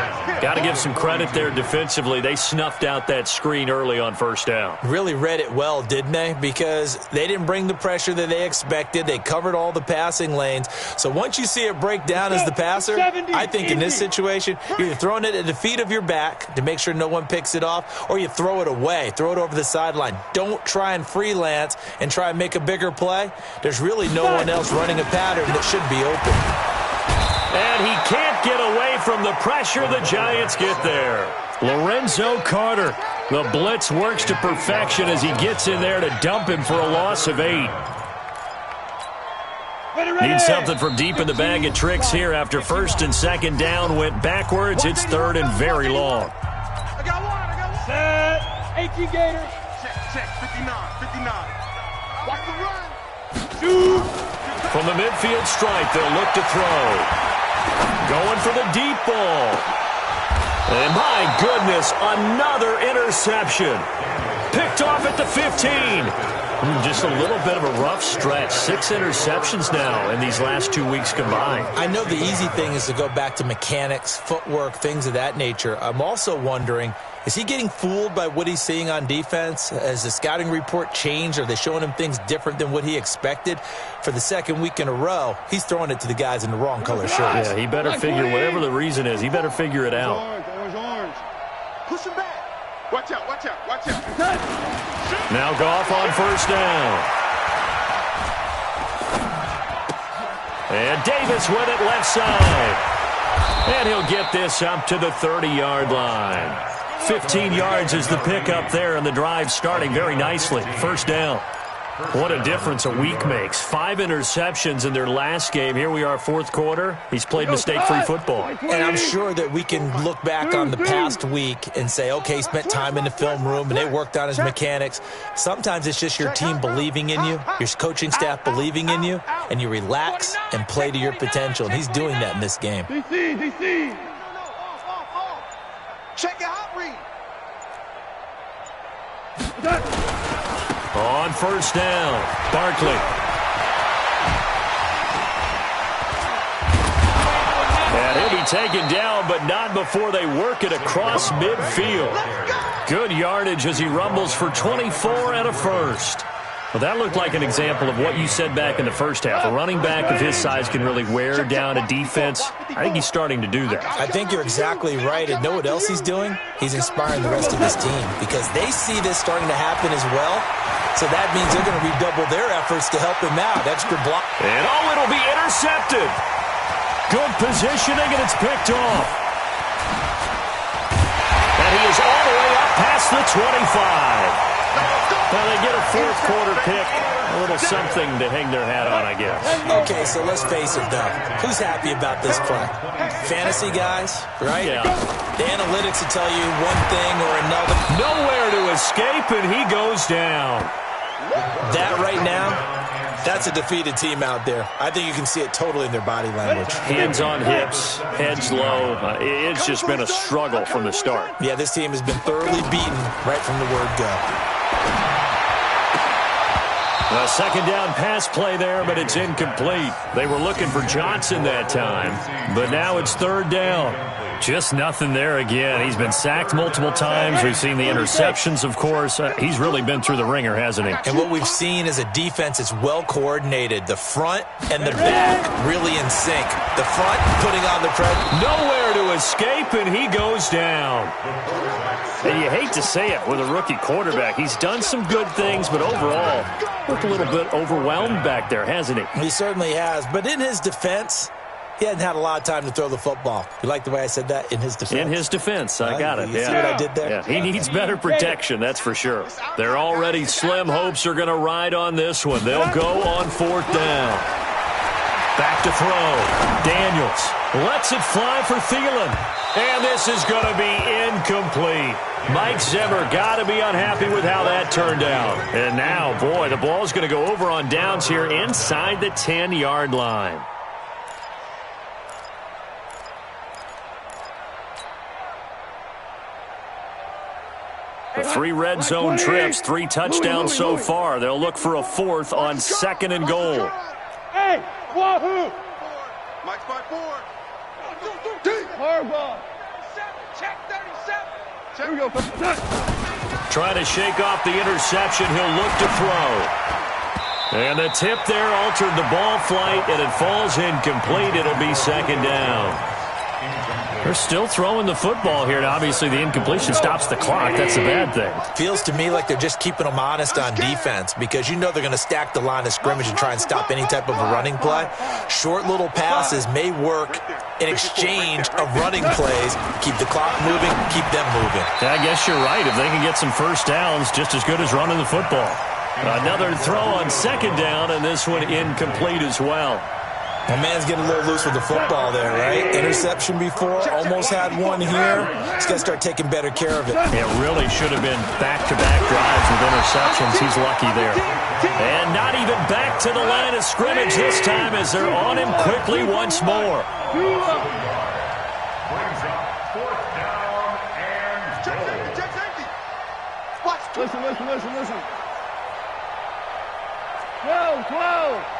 Got to give some credit there defensively. They snuffed out that screen early on first down. Really read it well, didn't they? Because they didn't bring the pressure that they expected. They covered all the passing lanes. So once you see it break down as the passer, I think in this situation, you're either throwing it at the feet of your back to make sure no one picks it off, or you throw it away, throw it over the sideline. Don't try and freelance and try and make a bigger play. There's really no one else running a pattern that should be open. And he can't get away from the pressure. The Giants get there. Lorenzo Carter. The blitz works to perfection as he gets in there to dump him for a loss of 8. Need something from deep in the bag of tricks here after first and second down went backwards. It's third and very long. I got one. Set. 18 Gators. Check. 59. Watch the run. Shoot. From the midfield stripe, they'll look to throw. Going for the deep ball. And my goodness, another interception. Picked off at the 15. Just a little bit of a rough stretch. 6 interceptions now in these last 2 weeks combined. I know the easy thing is to go back to mechanics, footwork, things of that nature. I'm also wondering, is he getting fooled by what he's seeing on defense? Has the scouting report changed? Are they showing him things different than what he expected? For the second week in a row, he's throwing it to the guys in the wrong color shirts. Yeah, he better figure, whatever the reason is, he better figure it out. Orange. Push him back. Watch out. Now Goff on first down. And Davis with it left side. And he'll get this up to the 30-yard line. 15 yards is the pickup there, and the drive starting very nicely. First down. What a difference a week makes. 5 interceptions in their last game. Here we are, fourth quarter. He's played mistake-free football. And I'm sure that we can look back on the past week and say, okay, he spent time in the film room and they worked on his mechanics. Sometimes it's just your team believing in you, your coaching staff believing in you, and you relax and play to your potential. And he's doing that in this game. DC. Check your hot read. On first down, Barkley. And he'll be taken down, but not before they work it across midfield. Good yardage as he rumbles for 24 and a first. Well, that looked like an example of what you said back in the first half. A running back of his size can really wear down a defense. I think he's starting to do that. I think you're exactly right. And know what else he's doing? He's inspiring the rest of his team because they see this starting to happen as well. So that means they're going to redouble their efforts to help him out. Extra block. And it'll be intercepted. Good positioning, and it's picked off. And he is all the way up past the 25. Well, they get a fourth quarter pick. A little something to hang their hat on, I guess. Okay, so let's face it, though. Who's happy about this play? Fantasy guys, right? Yeah. The analytics will tell you one thing or another. Nowhere to escape, and he goes down. That right now, that's a defeated team out there. I think you can see it totally in their body language. Hands on hips, heads low. It's just been a struggle from the start. Yeah, this team has been thoroughly beaten right from the word go. A second down pass play there, but it's incomplete. They were looking for Johnson that time, but now it's third down. Just nothing there again. He's been sacked multiple times. We've seen the interceptions, of course. He's really been through the ringer, hasn't he? And what we've seen is a defense that's well coordinated. The front and the back really in sync. The front putting on the pressure. Nowhere to escape, and he goes down. And you hate to say it with a rookie quarterback. He's done some good things, but overall, looked a little bit overwhelmed back there, hasn't he? He certainly has. But in his defense, he hadn't had a lot of time to throw the football. You like the way I said that? In his defense? In his defense. I got it. You see what I did there? Yeah, he needs better protection, that's for sure. Their already slim hopes are going to ride on this one. They'll go on fourth down. Back to throw. Daniels lets it fly for Thielen. And this is going to be incomplete. Mike Zimmer got to be unhappy with how that turned out. And now, boy, the ball's going to go over on downs here inside the 10-yard line. The 3 red zone trips, 3 touchdowns so far. They'll look for a fourth on second and goal. Hey, wahoo! Mike's by 4. Hard ball. Check 37. Here we go. Trying to shake off the interception. He'll look to throw. And the tip there altered the ball flight, and it falls incomplete. It'll be second down. They're still throwing the football here, and obviously the incompletion stops the clock. That's the bad thing. Feels to me like they're just keeping them honest on defense because you know they're going to stack the line of scrimmage and try and stop any type of a running play. Short little passes may work in exchange of running plays. Keep the clock moving, keep them moving. I guess you're right. If they can get some first downs, just as good as running the football. Another throw on second down, and this one incomplete as well. My man's getting a little loose with the football there, right? Interception before, almost had one here. He's got to start taking better care of it. It really should have been back-to-back drives with interceptions. He's lucky there. And not even back to the line of scrimmage this time as they're on him quickly once more. Brings up fourth down and goal. Check safety. Watch. Listen. 12.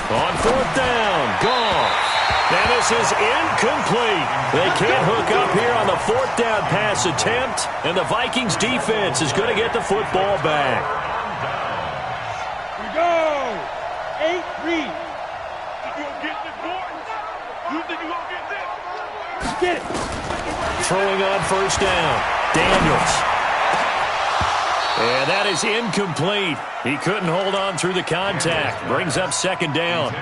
On fourth down, gone. And this is incomplete. They can't hook up here on the fourth down pass attempt, and the Vikings defense is going to get the football back. We go. 8-3. You gonna get this, boy? You think you gonna get this? Get it. Throwing on first down, Daniels. And that is incomplete. He couldn't hold on through the contact. Brings up second down.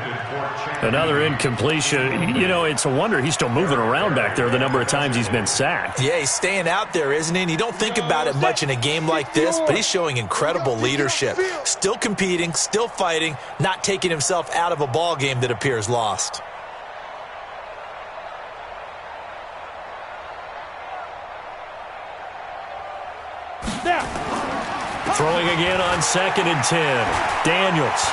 Another incompletion. You know, it's a wonder he's still moving around back there the number of times he's been sacked. Yeah, he's staying out there, isn't he? And you don't think about it much in a game like this, but he's showing incredible leadership. Still competing, still fighting, not taking himself out of a ball game that appears lost. Throwing again on 2nd and 10. Daniels.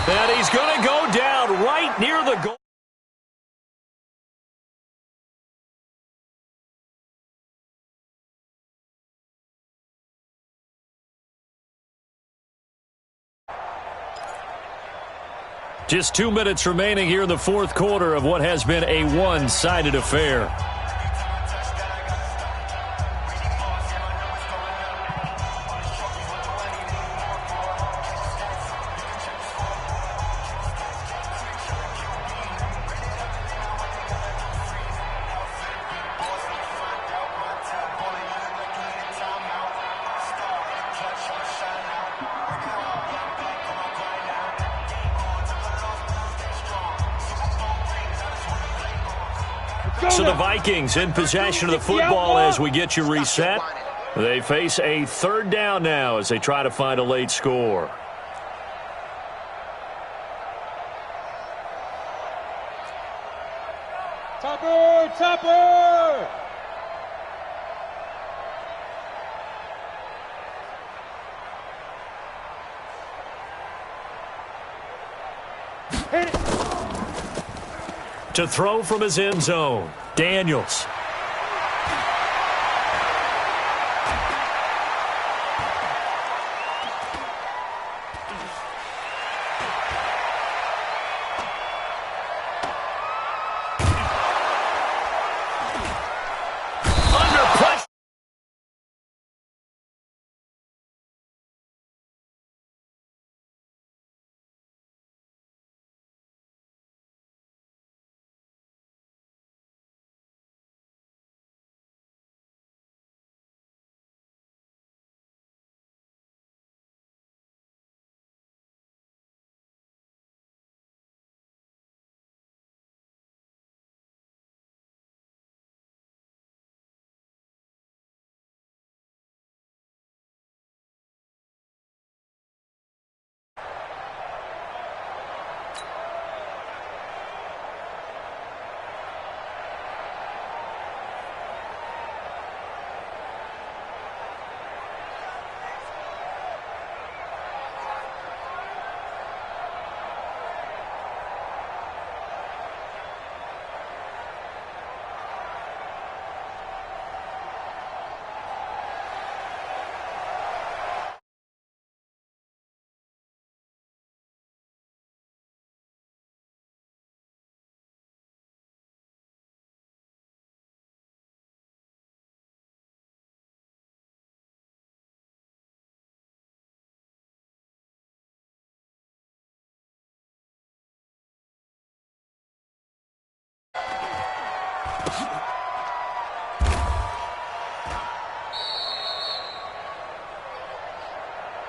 And he's going to go down right near the goal. Just 2 minutes remaining here in the fourth quarter of what has been a one-sided affair. So the Vikings in possession of the football as we get you reset. They face a 3rd down now as they try to find a late score. Topper! Topper! Hit it! To throw from his end zone, Daniels. Under pressure.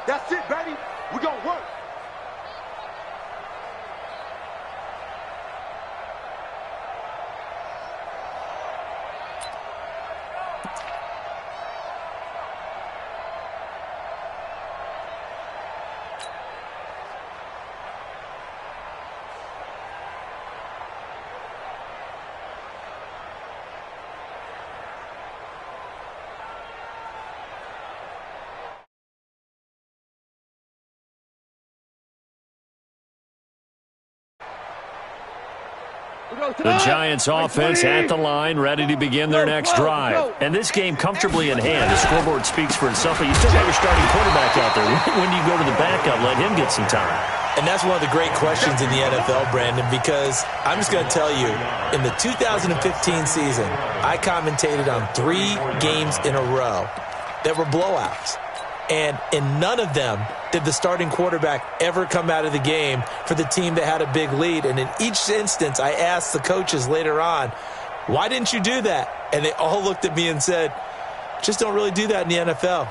That's it, baby. We're going to work. The Giants offense at the line, ready to begin their next drive. And this game comfortably in hand. The scoreboard speaks for itself, but you still have your starting quarterback out there. When do you go to the backup? Let him get some time. And that's one of the great questions in the NFL, Brandon, because I'm just going to tell you, in the 2015 season, I commentated on 3 games in a row that were blowouts. And in none of them did the starting quarterback ever come out of the game for the team that had a big lead. And in each instance, I asked the coaches later on, why didn't you do that? And they all looked at me and said, just don't really do that in the NFL.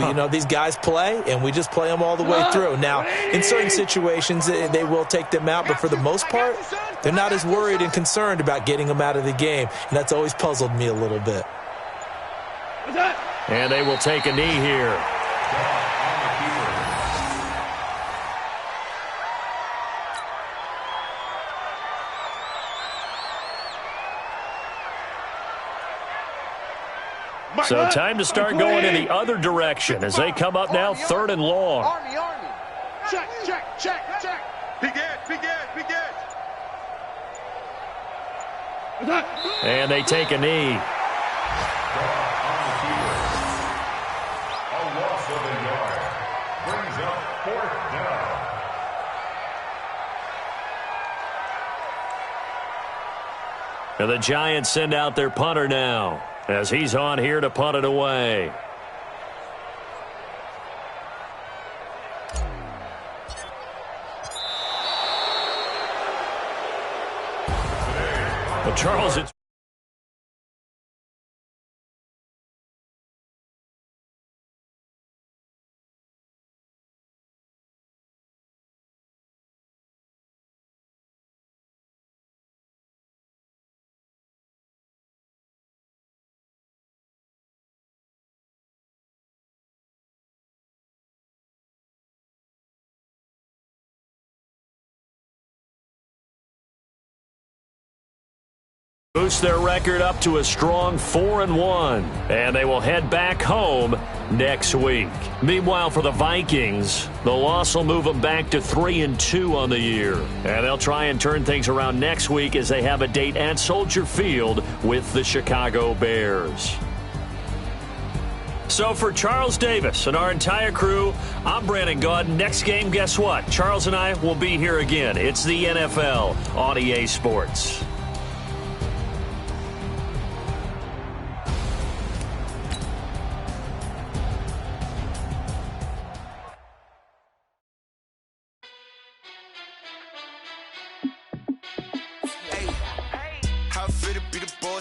You know, these guys play, and we just play them all the way through. Now, in certain situations, they will take them out, but for the most part, they're not as worried and concerned about getting them out of the game, and that's always puzzled me a little bit. And they will take a knee here. So time to start going in the other direction as they come up now 3rd and long. Army. Check. Begin. And they take a knee. A loss of a yard. Brings up 4th down. And the Giants send out their punter now, as he's on here to punt it away. Well, Charles, it's boost their record up to a strong 4-1, and they will head back home next week. Meanwhile, for the Vikings, the loss will move them back to 3-2 on the year, and they'll try and turn things around next week as they have a date at Soldier Field with the Chicago Bears. So for Charles Davis and our entire crew, I'm Brandon Gaud. Next game, guess what? Charles and I will be here again. It's the NFL on EA Sports.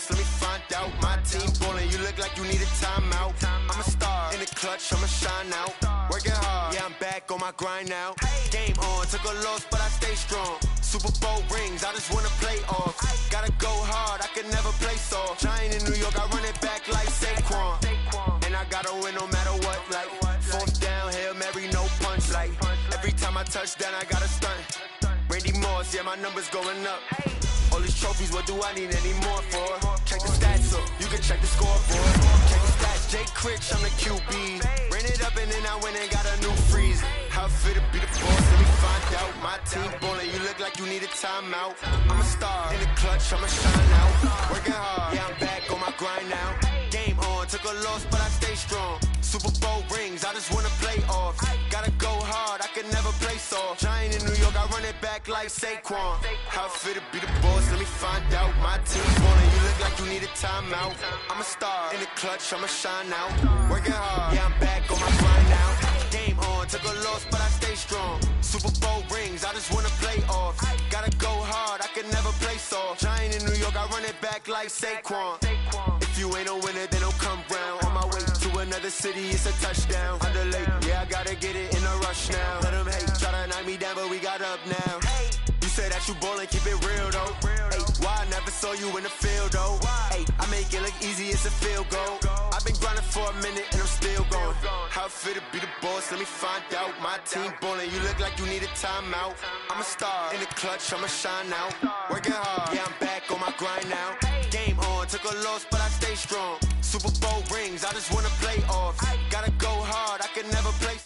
Let me find out. My team ballin', you look like you need a timeout. I'm a star in the clutch, I'ma shine out. Working hard, yeah, I'm back on my grind now. Game on, took a loss, but I stay strong. Super Bowl rings, I just wanna play off. Gotta go hard, I can never play soft. Giant in New York, I run it back like Saquon. And I gotta win no matter what, like 4th down, Hail Mary, no punch. Like every time I touch down, I gotta stunt. Randy Moss, yeah, my numbers going up. All these trophies, what do I need any more for? Check the stats up, you can check the scoreboard. Check the stats, Jake Critch, I'm the QB. Ran it up and then I went and got a new freeze. How fit to be the boss, let me find out. My team ballin', you look like you need a timeout. I'm a star in the clutch, I'ma shine out. Working hard, yeah, I'm back on my grind now. Game on, took a loss, but I stay strong. Super Bowl rings, I just wanna play off. Gotta go hard, I can never play soft. Giant in New York, I run it back like Saquon. How fit to be the boss, let me find out. My team ballin', you look like you need a timeout. I'm a star in the clutch, I'ma shine out. Working hard, yeah, I'm back on my grind now. Game on, took a loss, but I stay strong. Super Bowl rings, I just wanna play off. Gotta go hard, I can never play soft. Giant in New York, I run it back like Saquon. If you ain't a winner, then don't come round. On my way to another city, it's a touchdown. Underlay, yeah, I gotta get it in a rush now. Let them hate, try to knock me down, but we got up now. You say that you ballin', keep it real though. Hey, why I never saw you in the field though? Hey, I make it look easy, it's a field goal. I've been grinding for a minute and I'm still going. How fit to be the boss, let me find out. My team ballin', you look like you need a timeout. I'm a star in the clutch, I'ma shine out. Working hard, yeah, I'm back on my grind now. Game on, took a loss, but I stay strong. Super Bowl rings, I just wanna play off. Gotta go hard, I can never play.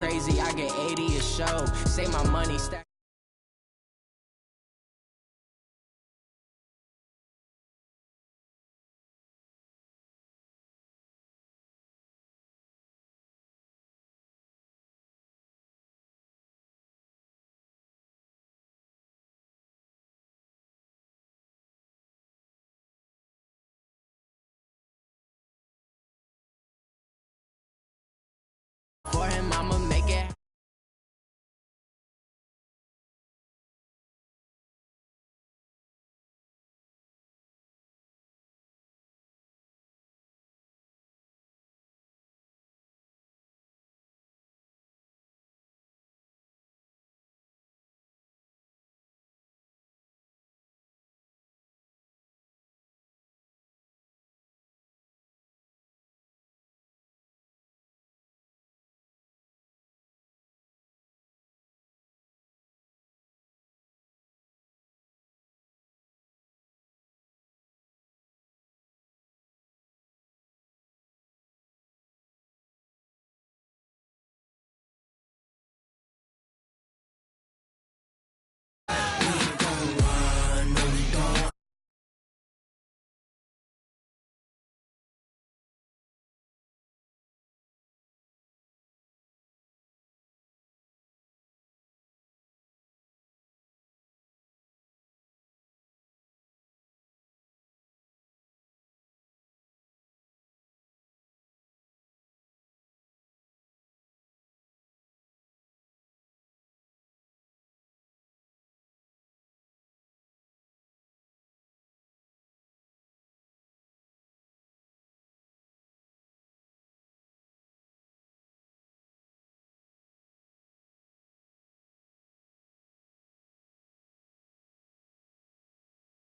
Crazy, I get 80 a show. Say my money stack. For him, I'ma make it.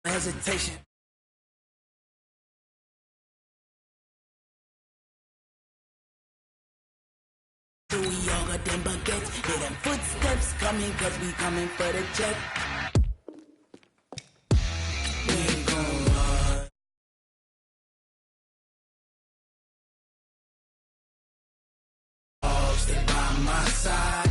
Hesitation. We all got them baguettes, hear them footsteps coming, cause we coming for the check. We ain't gon' run. Oh, stay by my side.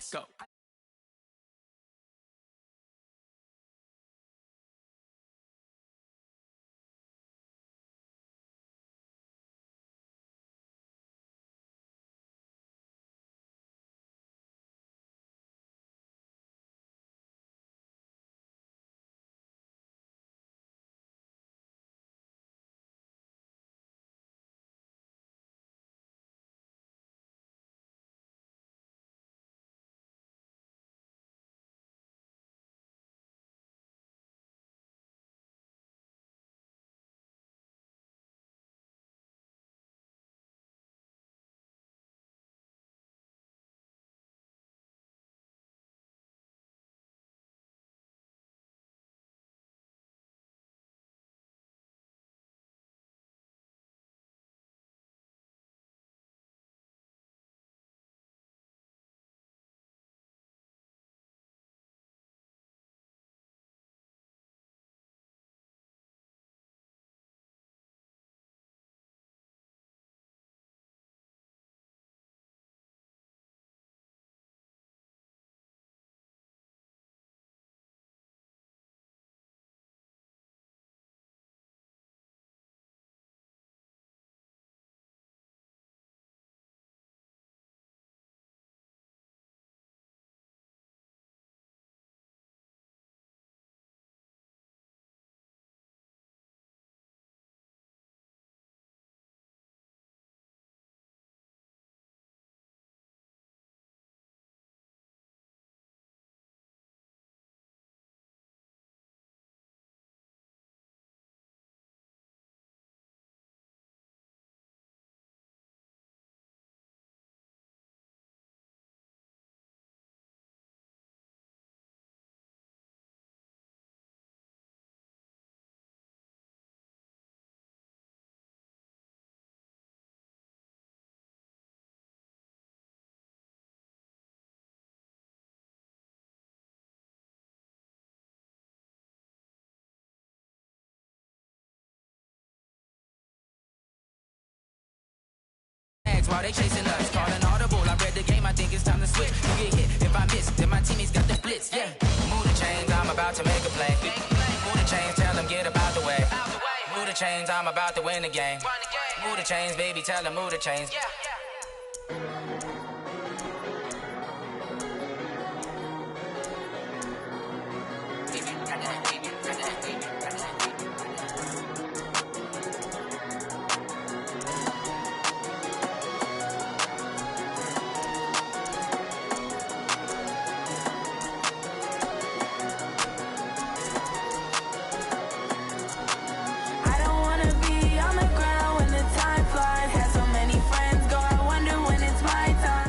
Go. While they chasing us, calling audible. I read the game, I think it's time to switch. You get hit, if I miss, then my teammates got the blitz, yeah. Move the chains, I'm about to make a play. Move the chains, tell them get about the way. Move the chains, I'm about to win the game. Move the chains, baby, tell them move the chains. I don't wanna be on the ground when the time flies. Had so many friends go, I wonder when it's my time.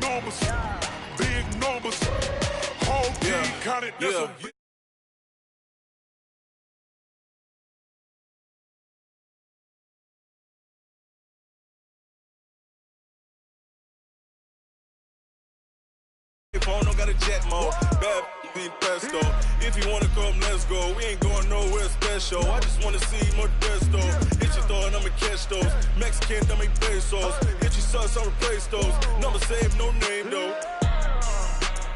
numbers, big numbers. Whole team counted, that's a big. Phone don't got a jet mode, bad being pesto. If you wanna come, let's go. We ain't going nowhere special. I just wanna see more desto. Hit your thought, I'ma catch those. Mexican, dummy pesos. Hit your sus, I'll replace those. Number saved, no name though.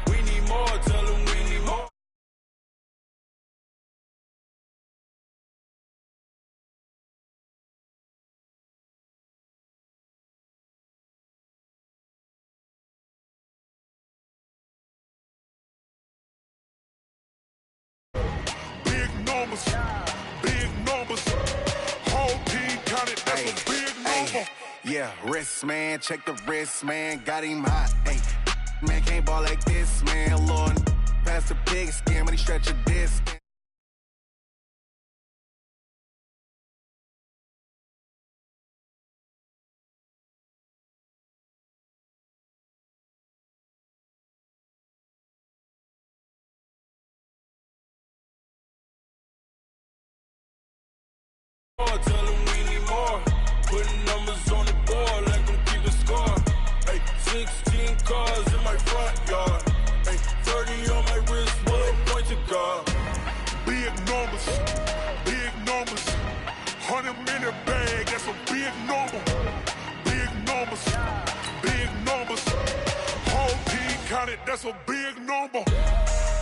We need more, tell them we need more. Big numbers, whole team counted, that's a big number. Yeah, wrist man, check the wrist man, got him hot. Ay, man can't ball like this, man. Lord, pass the pig skin, but he stretch a disc. Tell them we need more. Putting numbers on the board like I'm keeping score. Hey, 16 cars in my front yard. Hey, 30 on my wrist, what point to guard. Big numbers, 100-minute bag, that's a big number. Big numbers, whole team counted, that's a big number.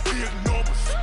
Big numbers.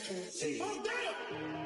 Broadcast. Oh, damn!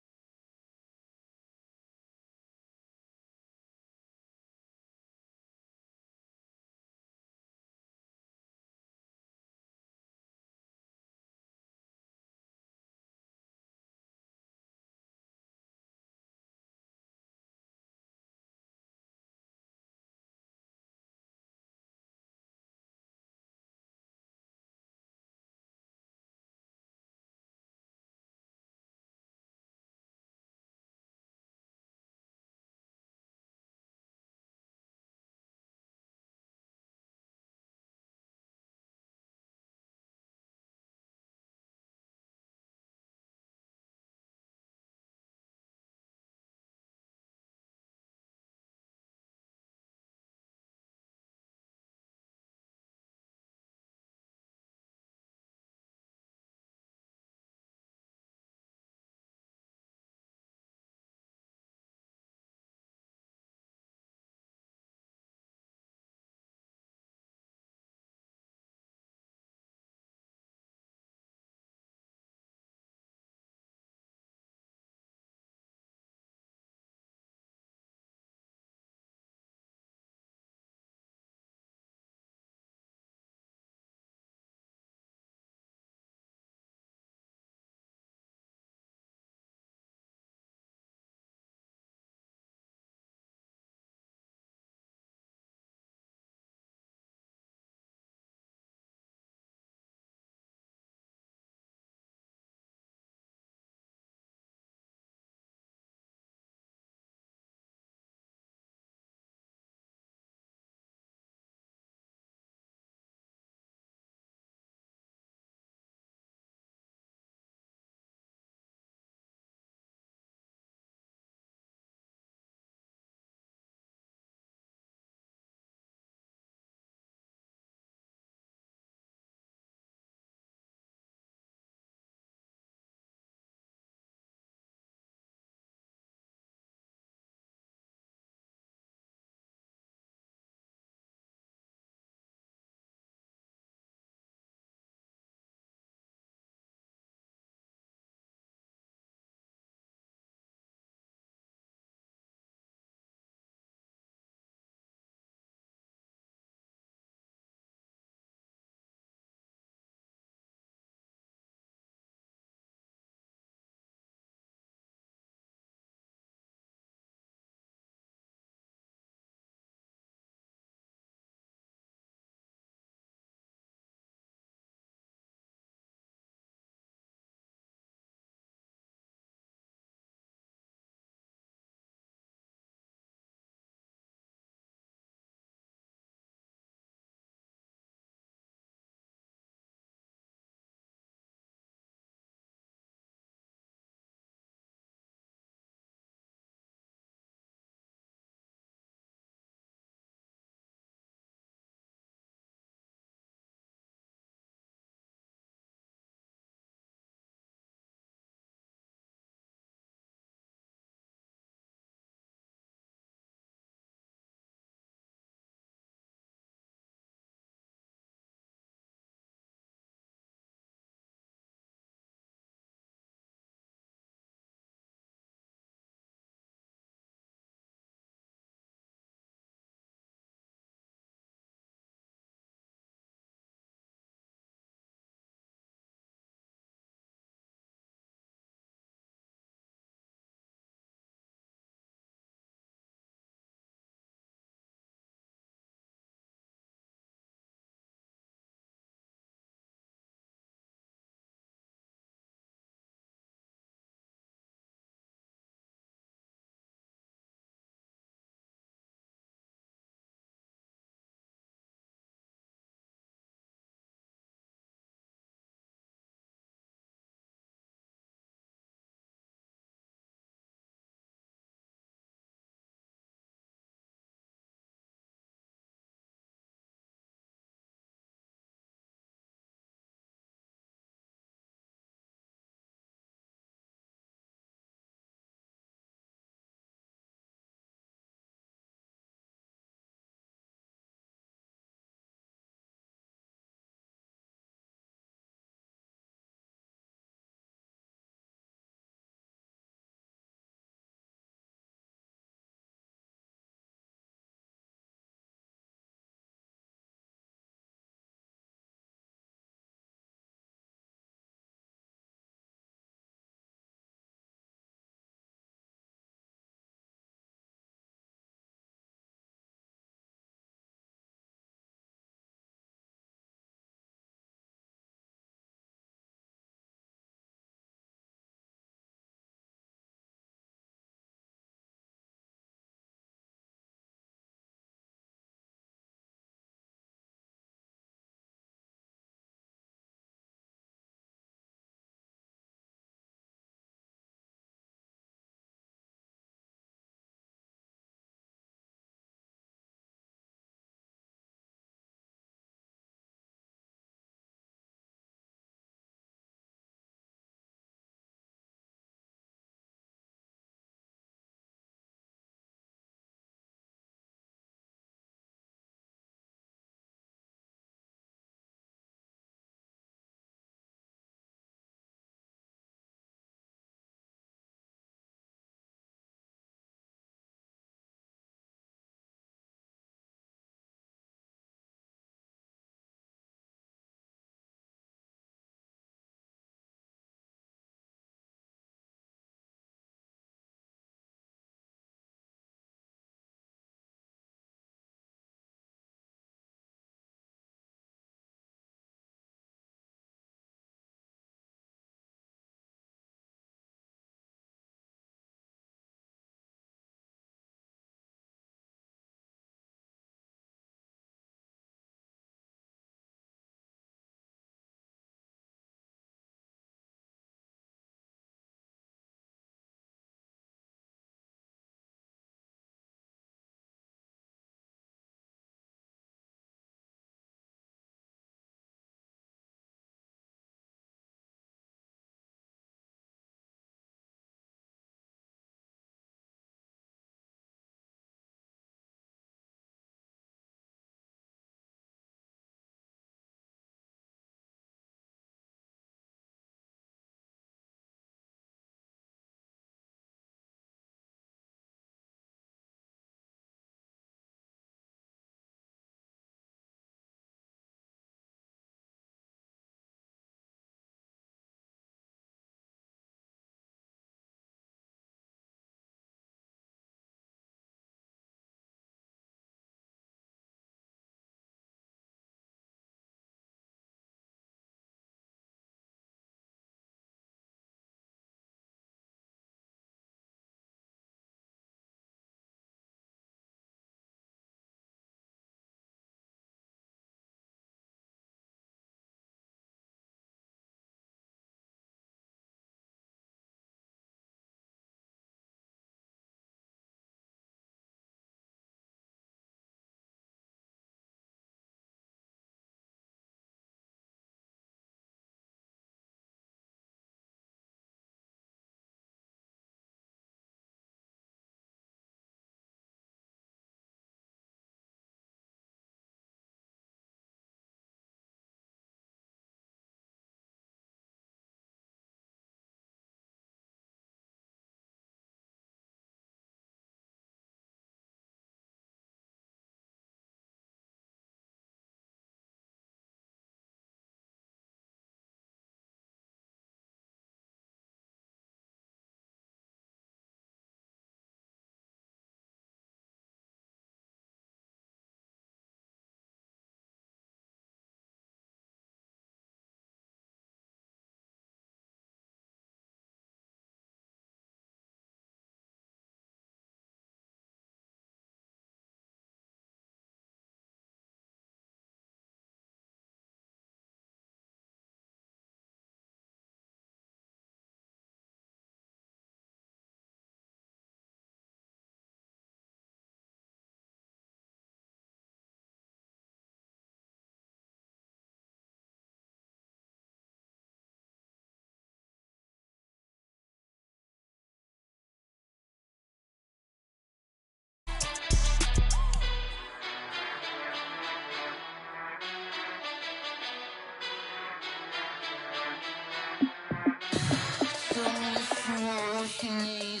can you